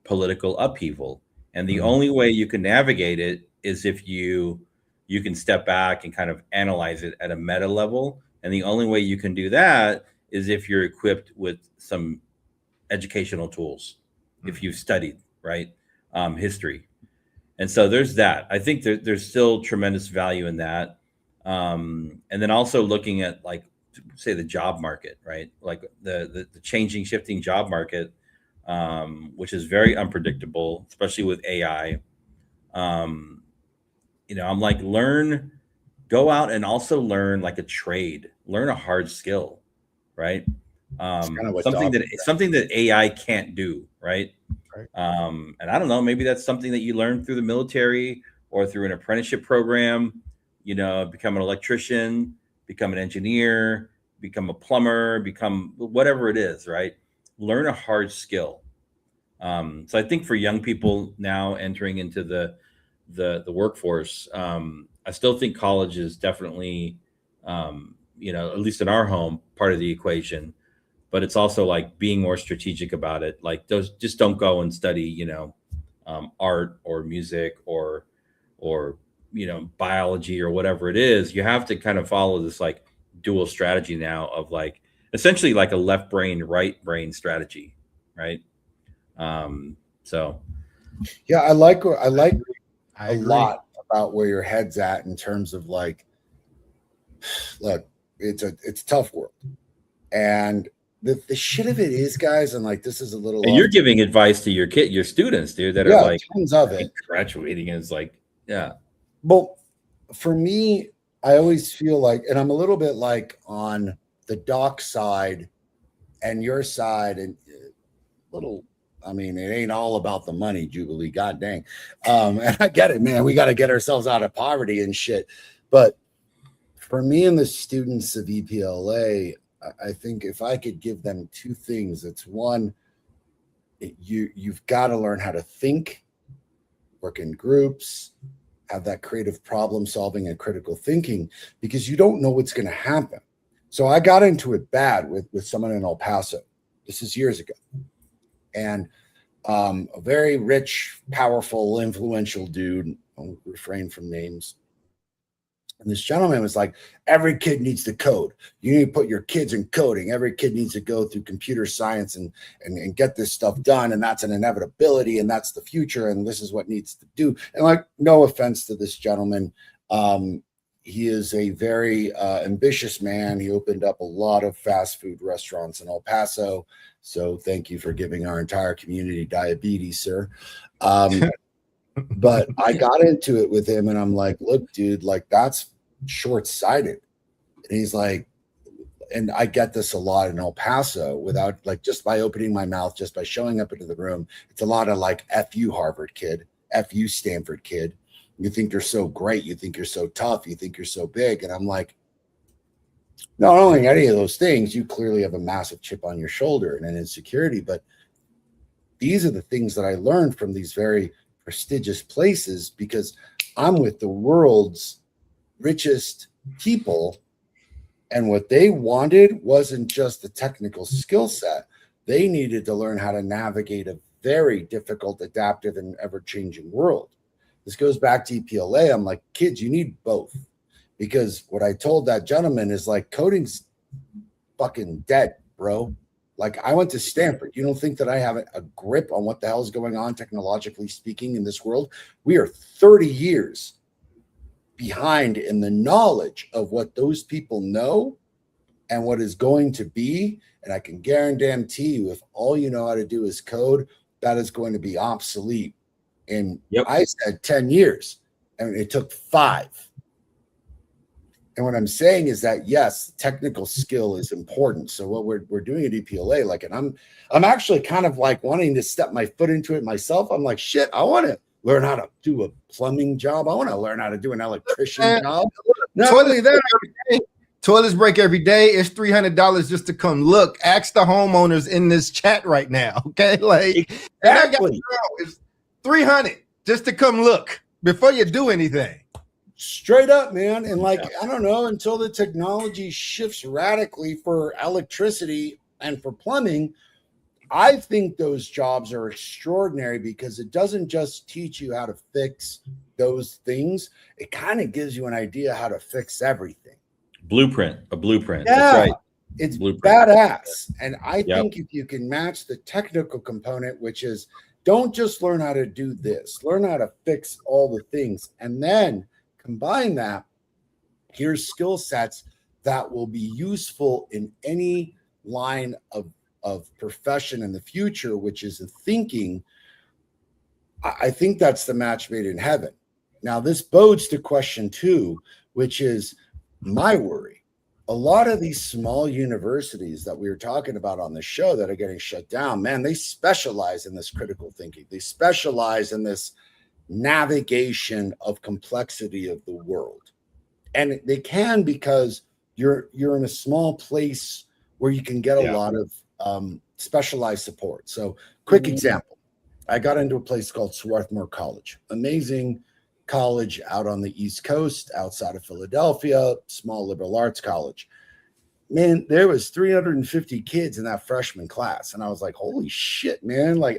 political upheaval. And the only way you can navigate it is if you can step back and kind of analyze it at a meta level. And the only way you can do that is if you're equipped with some educational tools, if you've studied, right, history. And so there's that. I think there's still tremendous value in that. And then also looking at like say the job market, right? Like the changing, shifting job market, which is very unpredictable, especially with AI. Um, I'm like, go out and also learn like a trade, learn a hard skill, right? Kind of what Something that AI can't do, right? Right. And I don't know, maybe that's something that you learn through the military or through an apprenticeship program. Become an electrician, become an engineer, become a plumber, become whatever it is, right? Learn a hard skill. So I think for young people now entering into the workforce, I still think college is definitely, at least in our home, part of the equation. But it's also like being more strategic about it. Like those, just don't go and study, art or music or biology or whatever it is. You have to kind of follow this like dual strategy now of like essentially like a left brain, right brain strategy, right? So Yeah, I like I a agree. lot about where your head's at in terms of like, look, it's a tough world, and the shit of it is, guys, and like this is a little. and you're giving advice to your students, dude, that are like tons of it graduating, and it's like, yeah. Well, for me, I always feel like, and I'm a little bit like on the doc side and your side, and little. I mean, it ain't all about the money, Jubilee. God dang. And I get it, man. We got to get ourselves out of poverty and shit. But for me and the students of EPLA, I think if I could give them two things, it's one, you've got to learn how to think, work in groups, have that creative problem solving and critical thinking, because you don't know what's going to happen. So I got into it bad with someone in El Paso. This is years ago. And a very rich, powerful, influential dude, I'll refrain from names. And this gentleman was like, every kid needs to code. You need to put your kids in coding. Every kid needs to go through computer science and get this stuff done. And that's an inevitability. And that's the future. And this is what needs to do. And like, no offense to this gentleman. He is a very ambitious man. He opened up a lot of fast food restaurants in El Paso. So thank you for giving our entire community diabetes, sir. But I got into it with him and I'm like, look, dude, like that's short-sighted. And he's like, and I get this a lot in El Paso without like, just by opening my mouth, just by showing up into the room. It's a lot of like, F you Harvard kid, F you Stanford kid. You think you're so great. You think you're so tough. You think you're so big. And I'm like, not only any of those things, you clearly have a massive chip on your shoulder and an insecurity, but these are the things that I learned from these very prestigious places because I'm with the world's richest people. And what they wanted wasn't just the technical skill set. They needed to learn how to navigate a very difficult, adaptive, and ever-changing world. This goes back to EPLA. I'm like, kids, you need both. Because what I told that gentleman is like, coding's fucking dead, bro. Like, I went to Stanford. You don't think that I have a grip on what the hell is going on technologically speaking in this world? We are 30 years behind in the knowledge of what those people know and what is going to be. And I can guarantee you, if all you know how to do is code, that is going to be obsolete. And I said 10 years, and it took 5. And what I'm saying is that, yes, technical skill is important. So what we're doing at EPLA, like, and I'm actually kind of like wanting to step my foot into it myself. I'm like, shit, I want to learn how to do a plumbing job. I want to learn how to do an electrician job. Not only that, toilets break every day. It's $300 just to come look. Ask the homeowners in this chat right now. Okay, like exactly. It's $300 just to come look before you do anything. Straight up, man. And like, I don't know, until the technology shifts radically for electricity and for plumbing, I think those jobs are extraordinary because it doesn't just teach you how to fix those things. It kind of gives you an idea how to fix everything. A blueprint. Yeah, that's right. It's blueprint. Badass. And I think if you can match the technical component, which is don't just learn how to do this, learn how to fix all the things, and then combine that, here's skill sets that will be useful in any line of profession in the future, which is the thinking, I think that's the match made in heaven. Now, this bodes to question 2, which is my worry. A lot of these small universities that we were talking about on the show that are getting shut down, man, they specialize in this critical thinking. They specialize in this navigation of complexity of the world. And they can because you're in a small place where you can get a lot of specialized support. So quick example, I got into a place called Swarthmore College, amazing college out on the East Coast, outside of Philadelphia, small liberal arts college. Man, there was 350 kids in that freshman class. And I was like, holy shit, man. Like,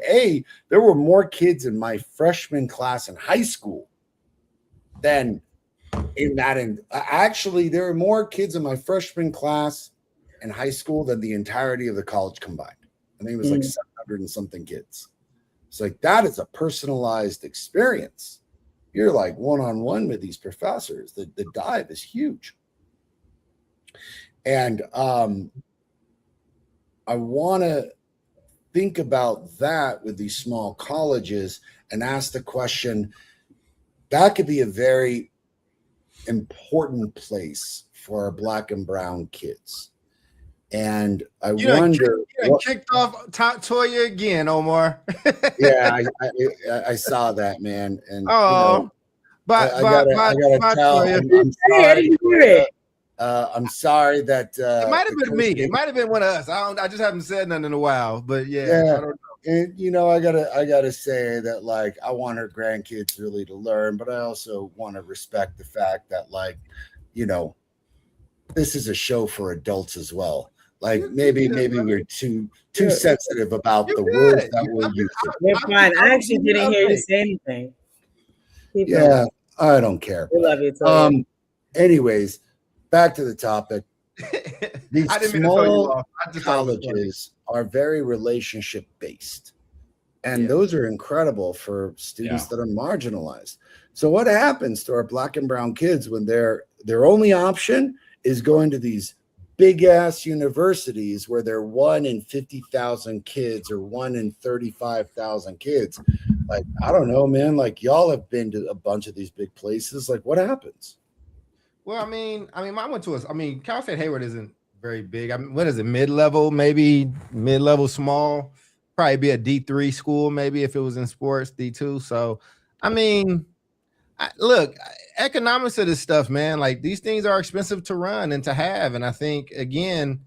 there were more kids in my freshman class in high school than in that. And actually, there were more kids in my freshman class in high school than the entirety of the college combined. I think it was like 700 and something kids. It's like, that is a personalized experience. You're like one-on-one with these professors. The dive is huge. And I want to think about that with these small colleges and ask the question, that could be a very important place for our Black and brown kids. And I wonder. Kicked off Toya again, Omar. Yeah, I saw that, man. And I gotta tell. I'm sorry. I'm sorry that it might have been me. It might have been one of us. I just haven't said nothing in a while. But yeah. I don't know. And I gotta say that, like, I want our grandkids really to learn, but I also want to respect the fact that, like, this is a show for adults as well. Like, maybe we're too sensitive about the words that we're using. You're fine. I actually didn't hear you say anything. Yeah, I don't care. We love you too. Anyways, back to the topic. These small colleges are very relationship based, and those are incredible for students that are marginalized. So what happens to our Black and brown kids when their only option is going to these big ass universities where they're 1 in 50,000 kids or 1 in 35,000 kids? Like, I don't know, man. Like, y'all have been to a bunch of these big places. Like, what happens? Well, I mean, I went to Cal State Hayward isn't very big. I mean, what is it? Mid-level, maybe mid-level, small. Probably be a D3 school, maybe if it was in sports, D2. So, I mean, look, economics of this stuff, man. Like, these things are expensive to run and to have. And I think, again,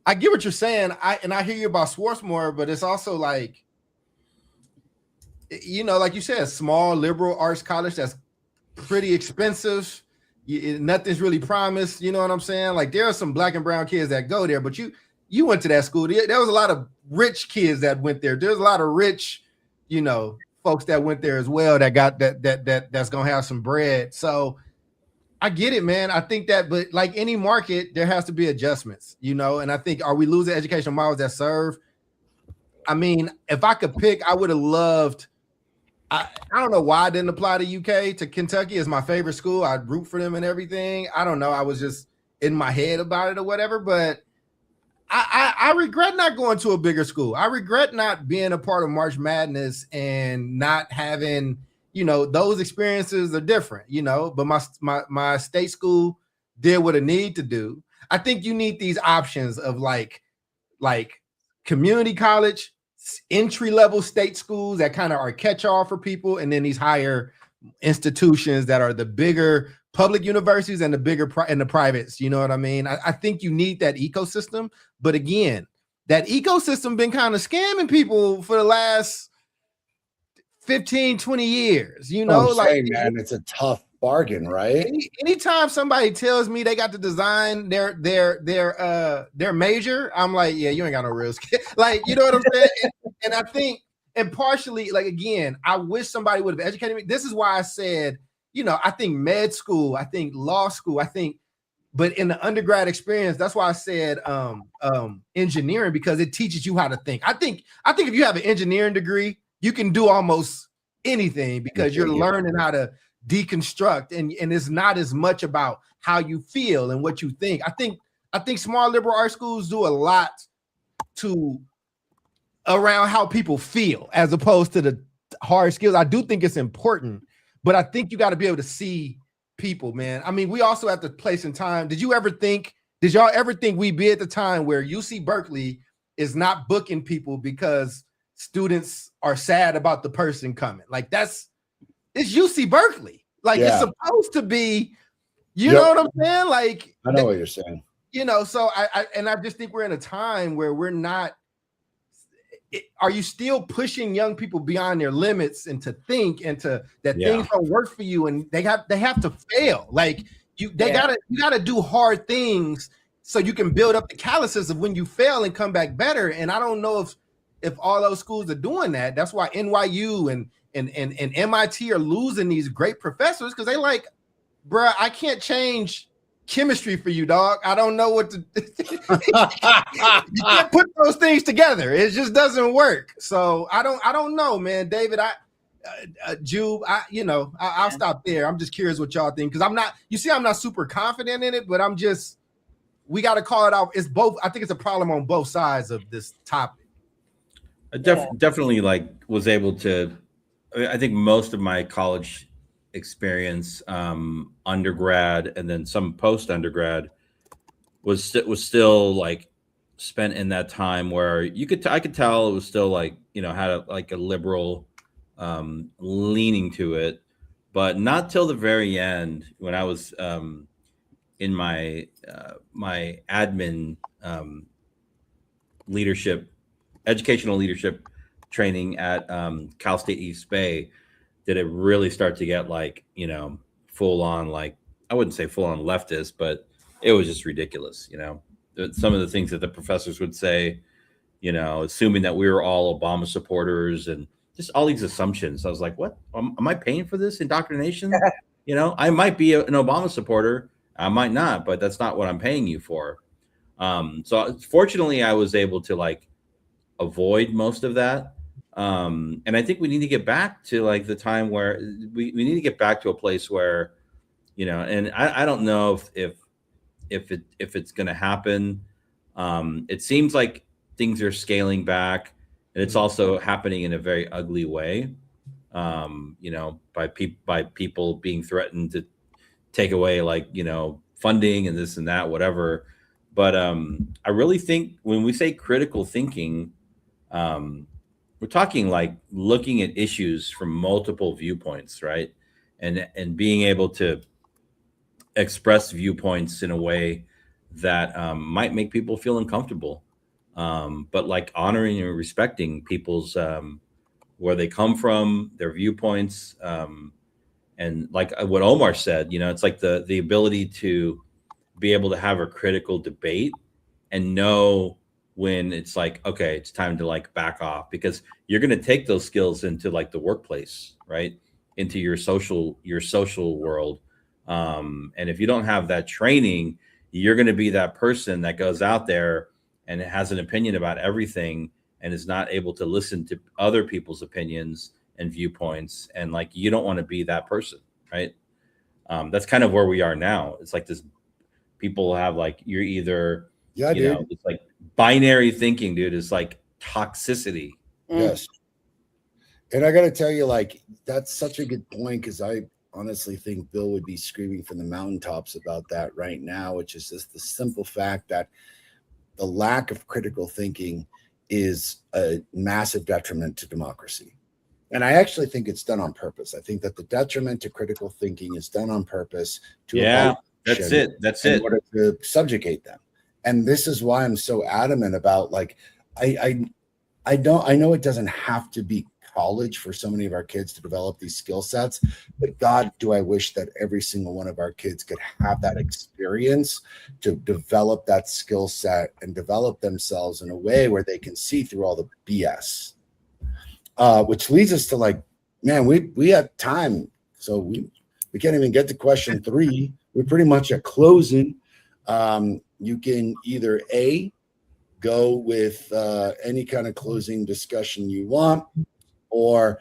I get what you're saying. I hear you about Swarthmore, but it's also like, like you said, small liberal arts college that's pretty expensive. Nothing's really promised. You know what I'm saying? Like, there are some Black and brown kids that go there, but you went to that school. There was a lot of rich kids that went there. There's a lot of rich, folks that went there as well that got that's gonna have some bread. So I get it, man. I think that, but like any market, there has to be adjustments, and I think, are we losing educational models that serve? I mean, if I could pick, I would have loved. I don't know why I didn't apply to UK, to Kentucky. Is my favorite school. I'd root for them and everything. I don't know. I was just in my head about it or whatever, but I regret not going to a bigger school. I regret not being a part of March Madness and not having, those experiences are different, but my state school did what it needed to do. I think you need these options of like community college, entry-level state schools that kind of are catch-all for people, and then these higher institutions that are the bigger public universities and the bigger and the privates. You know what I mean? I think you need that ecosystem. But again, that ecosystem been kind of scamming people for the last 15, 20 years. Man, it's a tough bargain, right? Anytime somebody tells me they got to design their major, I'm like, yeah, you ain't got no real skill. Like, you know what I'm saying? and I think, and partially, like, again, I wish somebody would have educated me. This is why I said, I think med school, I think law school, but in the undergrad experience, that's why I said engineering, because it teaches you how to think. I think if you have an engineering degree, you can do almost anything because you're learning how to deconstruct, and it's not as much about how you feel and what you think. I think small liberal arts schools do a lot to around how people feel as opposed to the hard skills. I do think it's important, but I think you got to be able to see people, man. I mean, we also have the place and time. Did y'all ever think we'd be at the time where UC Berkeley is not booking people because students are sad about the person coming? Like it's UC Berkeley. Like it's supposed to be, you know what I'm saying? Like I know what you're saying. You know, so I just think we're in a time where we're not. Are you still pushing young people beyond their limits and to think and to that things don't work for you and they have to fail? Like you gotta do hard things so you can build up the calluses of when you fail and come back better. And I don't know if all those schools are doing that. That's why NYU and MIT are losing these great professors, because they like, bruh, I can't change chemistry for you, dog. I don't know what to you can't put those things together. It just doesn't work. So I don't know, man. David, Jube, I'll stop there. I'm just curious what y'all think, because I'm not super confident in it, but we got to call it out. It's both. I think it's a problem on both sides of this topic. I definitely was able to. I think most of my college experience, undergrad and then some post undergrad, was still spent in that time where I could tell it was still had a liberal leaning to it, but not till the very end when I was in my my admin educational leadership training at Cal State East Bay did it really start to get full on, I wouldn't say full on leftist, but it was just ridiculous. Some of the things that the professors would say, assuming that we were all Obama supporters and just all these assumptions. I was like, what? Am I paying for this indoctrination? I might be an Obama supporter. I might not, but that's not what I'm paying you for. So fortunately I was able to avoid most of that. And I think we need to get back to the time where we need to get back to a place where, and I don't know if it's going to happen. It seems like things are scaling back, and it's also happening in a very ugly way. By people being threatened to take away funding and this and that, whatever. But I really think when we say critical thinking, we're talking looking at issues from multiple viewpoints, right? And being able to express viewpoints in a way that might make people feel uncomfortable, but honoring and respecting people's where they come from, their viewpoints, and what Omar said, it's the ability to be able to have a critical debate and know when it's okay, it's time to back off, because you're going to take those skills into the workplace, right? Into your social world. And if you don't have that training, you're going to be that person that goes out there and has an opinion about everything and is not able to listen to other people's opinions and viewpoints. And you don't want to be that person, right? That's kind of where we are now. It's this, people have you're either, it's binary thinking, dude. It's toxicity. Yes. And I got to tell you, that's such a good point, because I honestly think Bill would be screaming from the mountaintops about that right now, which is just the simple fact that the lack of critical thinking is a massive detriment to democracy. And I actually think it's done on purpose. I think that the detriment to critical thinking is done on purpose to that's it. In order to subjugate them. And this is why I'm so adamant about I know it doesn't have to be college for so many of our kids to develop these skill sets, but God, do I wish that every single one of our kids could have that experience to develop that skill set and develop themselves in a way where they can see through all the BS. Which leads us to man, we have time, so we can't even get to question 3. We're pretty much at closing. You can either go with any kind of closing discussion you want, or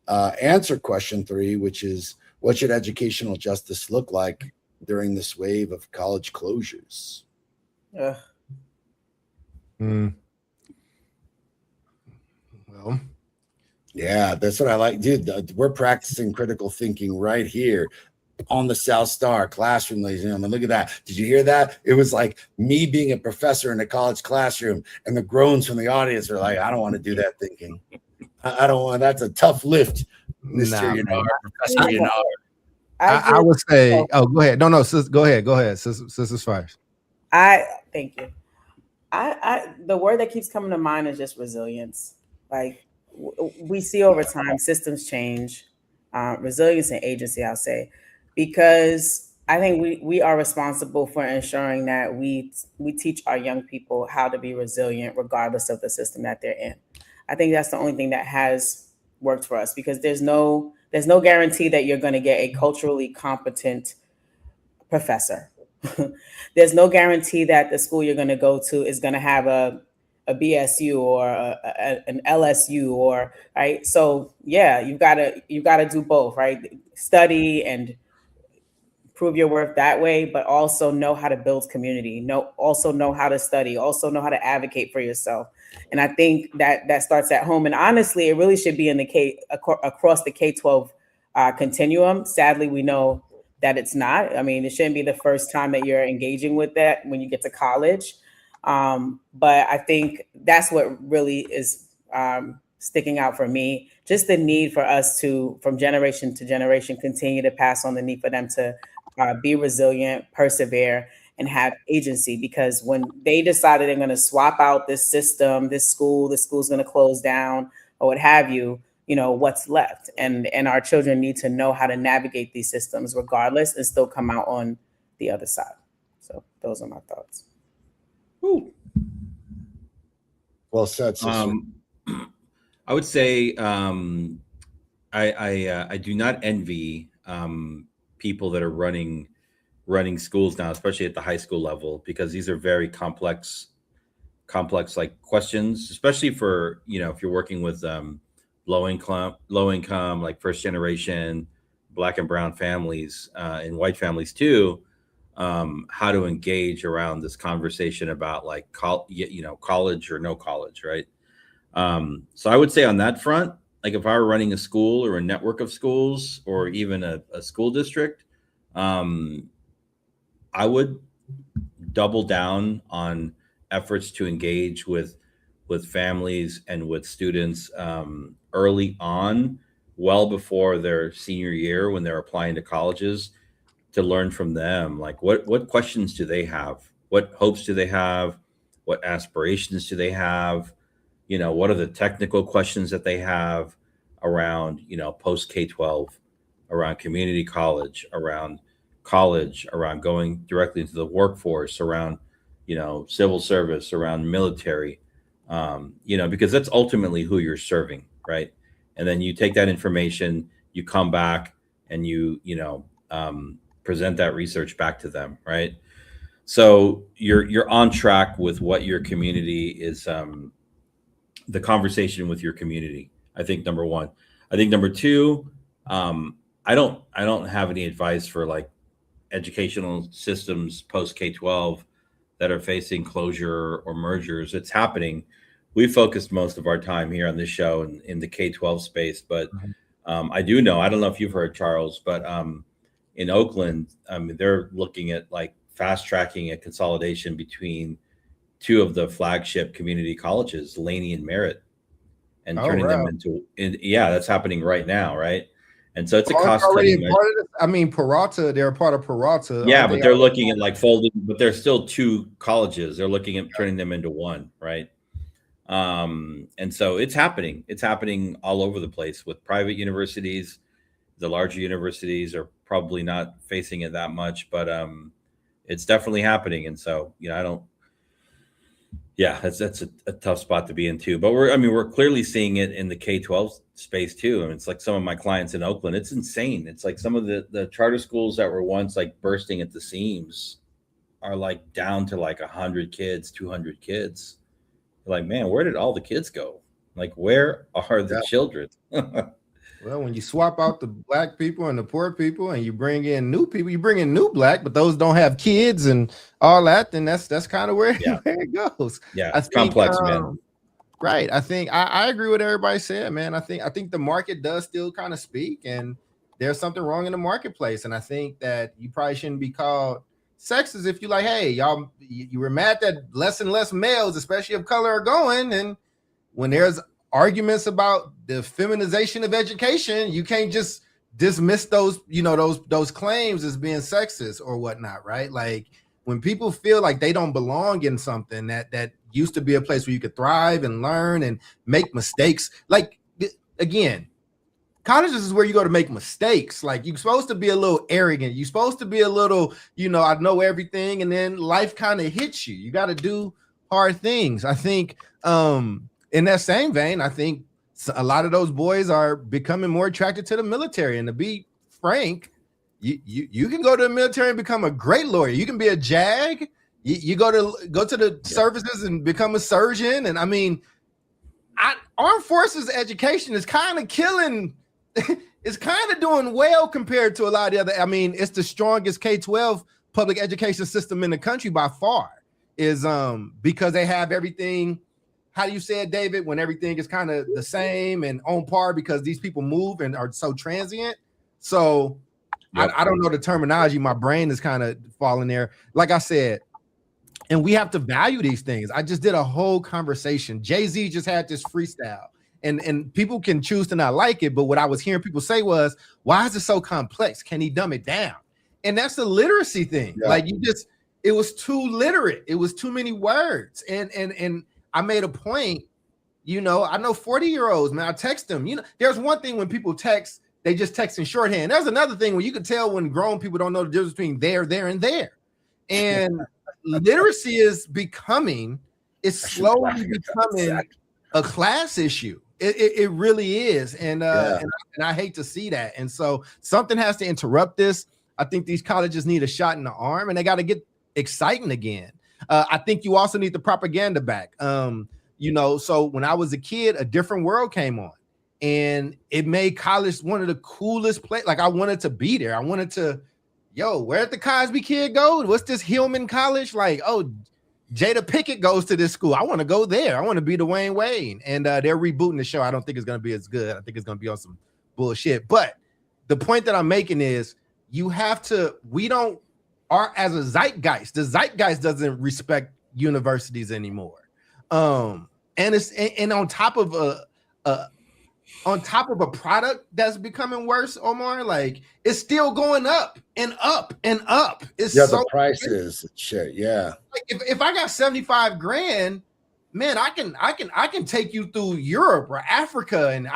answer question 3, which is, what should educational justice look like during this wave of college closures? Ugh. Well, yeah, that's what I like, dude. We're practicing critical thinking right here on the South Star classroom, ladies and gentlemen. Look at that. Did you hear that? It was like me being a professor in a college classroom, and the groans from the audience are like, I don't want to do that thinking. I don't want. That's a tough lift, Mr. Professor Yanar. I would say, oh, go ahead. No, sis, go ahead. Sis is first. Thank you. The word that keeps coming to mind is just resilience. Like we see over time, systems change, resilience and agency, I'll say, because I think we are responsible for ensuring that we teach our young people how to be resilient regardless of the system that they're in. I think that's the only thing that has worked for us, because there's no guarantee that you're going to get a culturally competent professor. There's no guarantee that the school you're going to go to is going to have a BSU or an LSU, or right. So yeah, you've got to do both, right? Study and prove your worth that way, but also know how to build community. Also know how to study. Also know how to advocate for yourself. And I think that starts at home. And honestly, it really should be in the across the K-12 continuum. Sadly, we know that it's not. I mean, it shouldn't be the first time that you're engaging with that when you get to college. But I think that's what really is sticking out for me. Just the need for us to, from generation to generation, continue to pass on the need for them to be resilient, persevere, and have agency. Because when they decided they're going to swap out this system, this school's going to close down or what have you, what's left. And our children need to know how to navigate these systems regardless and still come out on the other side. So those are my thoughts. Ooh. Well said, sister. I would say I do not envy people that are running schools now, especially at the high school level, because these are very complex like questions, especially for if you're working with low income, like first generation Black and brown families and white families too. How to engage around this conversation about like college or no college, right? So I would say on that front, like if I were running a school or a network of schools or even a school district, I would double down on efforts to engage with families and with students early on, well before their senior year when they're applying to colleges, to learn from them. Like what questions do they have? What hopes do they have? What aspirations do they have? What are the technical questions that they have around, post K-12, around community college, around going directly into the workforce, around, civil service, around military, because that's ultimately who you're serving, right? And then you take that information, you come back and you present that research back to them, right? So you're on track with what your community is, the conversation with your community. I think number one. I think number two, I don't have any advice for like educational systems post K-12 that are facing closure or mergers. It's happening. We focused most of our time here on this show in the K-12 space, but I don't know if you've heard, Charles, but in Oakland, they're looking at like fast tracking a consolidation between two of the flagship community colleges, Laney and Merritt, and turning them into that's happening right now, right? And so it's a cost cutting measure. Peralta, they're a part of Peralta. Yeah, but they're looking at like folding, but they're still two colleges. They're looking at turning them into one, right? And so it's happening. It's happening all over the place with private universities. The larger universities are probably not facing it that much, but it's definitely happening. And so, that's a tough spot to be in too. But we're clearly seeing it in the K-12 space too. I mean, it's like some of my clients in Oakland. It's insane. It's like some of the charter schools that were once like bursting at the seams are like down to like 100 kids, 200 kids. You're like, man, where did all the kids go? Like, where are the children? Well, when you swap out the black people and the poor people, and you bring in new people, you bring in new black, but those don't have kids and all that, then that's kind of where, Yeah. where it goes. Yeah, I it's think, complex, man. Right. I think I agree with everybody said, man. I think the market does still kind of speak, and there's something wrong in the marketplace. And I think that you probably shouldn't be called sexist if you like, hey, y'all, you were mad that less and less males, especially of color, are going, and when there's arguments about the feminization of education, you can't just dismiss those, those claims as being sexist or whatnot, right? Like when people feel like they don't belong in something that used to be a place where you could thrive and learn and make mistakes. Like again, colleges is where you go to make mistakes. Like you're supposed to be a little arrogant. You're supposed to be a little, I know everything, and then life kind of hits you. You got to do hard things. I think in that same vein, I think a lot of those boys are becoming more attracted to the military. And to be frank, you can go to the military and become a great lawyer. You can be a JAG. You go to the services and become a surgeon. And I mean, armed forces education is kind of killing. It's kind of doing well compared to a lot of the other. I mean, it's the strongest K-12 public education system in the country by far. Is because they have everything. How do you say it, David? When everything is kind of the same and on par because these people move and are so transient. So yep. I don't know the terminology. My brain is kind of falling there. Like I said, and we have to value these things. I just did a whole conversation. Jay-Z just had this freestyle. And people can choose to not like it. But what I was hearing people say was, why is it so complex? Can he dumb it down? And that's the literacy thing. Yeah. Like it was too literate. It was too many words. And I made a point, I know 40-year-olds, man, I text them, there's one thing when people text, they just text in shorthand. There's another thing when you can tell when grown people don't know the difference between there, and there. And literacy is slowly becoming a class issue. It really is. And I hate to see that. And so something has to interrupt this. I think these colleges need a shot in the arm, and they got to get exciting again. I think you also need the propaganda back. So when I was a kid, a different world came on, and it made college one of the coolest places. Like I wanted to be there. I wanted to, where'd the Cosby Kid go? What's this Hillman College? Like, oh, Jada Pinkett goes to this school. I want to go there. I want to be Dwayne Wade. And they're rebooting the show. I don't think it's going to be as good. I think it's going to be on some bullshit. But the point that I'm making is as a zeitgeist, the zeitgeist doesn't respect universities anymore. And on top of a product that's becoming worse, Omar, like it's still going up and up and up. It's the prices, shit. Yeah. Like if I got 75 grand, man, I can take you through Europe or Africa, and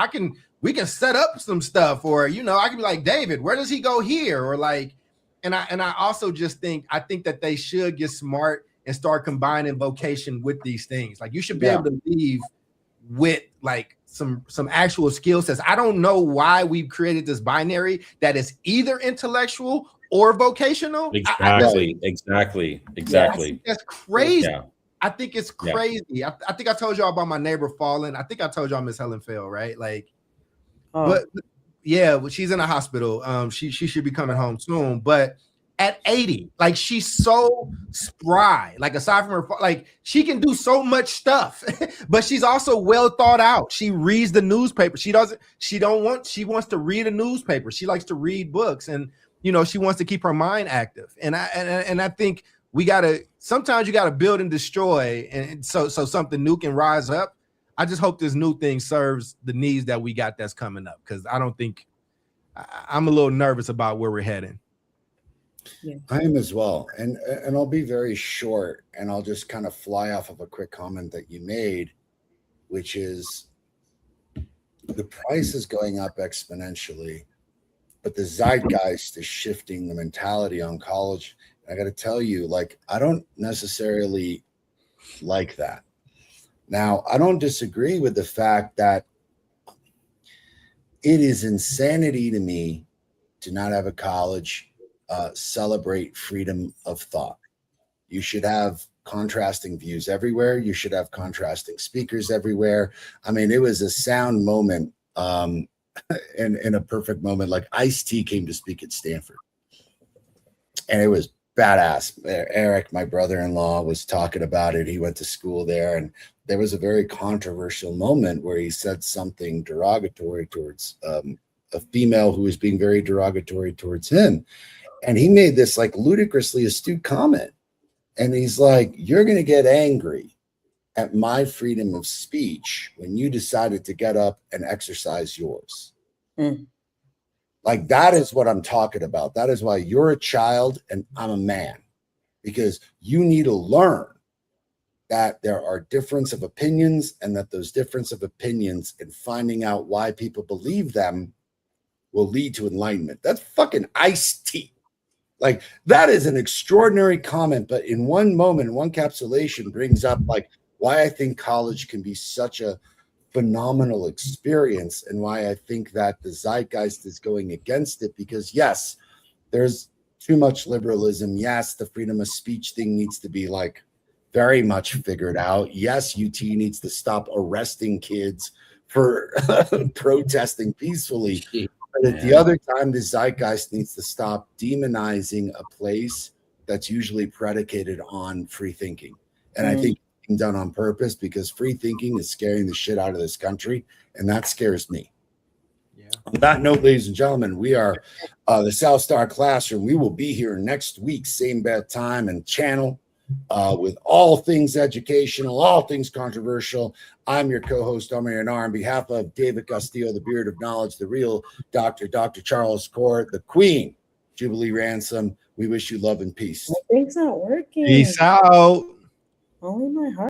we can set up some stuff, or I can be like, David, where does he go here? Or like, and I also just think that they should get smart and start combining vocation with these things. Like you should be able to leave with like some actual skill sets. I don't know why we've created this binary that is either intellectual or vocational. Exactly. Yeah, that's crazy. Yeah. I think it's crazy. Yeah. I think I told y'all about my neighbor falling. I think I told y'all Miss Helen Fell, right? Like, but she's in a hospital. She should be coming home soon. But at 80, like she's so spry. Like aside from her, like she can do so much stuff, but she's also well thought out. She reads the newspaper. She wants to read a newspaper. She likes to read books, and she wants to keep her mind active. And I think sometimes you gotta build and destroy, and so something new can rise up. I just hope this new thing serves the needs that we got that's coming up, because I'm a little nervous about where we're heading. Yeah. I am as well. And I'll be very short, and I'll just kind of fly off of a quick comment that you made, which is the price is going up exponentially, but the zeitgeist is shifting the mentality on college. I got to tell you, like, I don't necessarily like that. Now, I don't disagree with the fact that it is insanity to me to not have a college celebrate freedom of thought. You should have contrasting views everywhere. You should have contrasting speakers everywhere. I mean, it was a sound moment in a perfect moment. Like Ice-T came to speak at Stanford, and it was badass. Eric, my brother-in-law, was talking about it. He went to school there, and there was a very controversial moment where he said something derogatory towards a female who was being very derogatory towards him. And he made this like ludicrously astute comment. And he's like, you're going to get angry at my freedom of speech when you decided to get up and exercise yours. Mm. Like, that is what I'm talking about. That is why you're a child and I'm a man, because you need to learn that there are difference of opinions, and that those difference of opinions and finding out why people believe them will lead to enlightenment. That's fucking Ice-T. Like, that is an extraordinary comment, but in one moment, one encapsulation brings up like why I think college can be such a phenomenal experience, and why I think that the zeitgeist is going against it. Because yes, there's too much liberalism. Yes, the freedom of speech thing needs to be like very much figured out. Yes, UT needs to stop arresting kids for protesting peacefully. But at the other time, the zeitgeist needs to stop demonizing a place that's usually predicated on free thinking. And I think it's being done on purpose, because free thinking is scaring the shit out of this country, and that scares me. Yeah. On that note, ladies and gentlemen, we are the South Star Classroom. We will be here next week, same bad time and channel, with all things educational, all things controversial. I'm your co-host, Omar Yanar, on behalf of David Castillo, the Beard of Knowledge, the real Dr. Charles Court, the Queen, Jubilee Ransom. We wish you love and peace. My thing's not working. Peace out.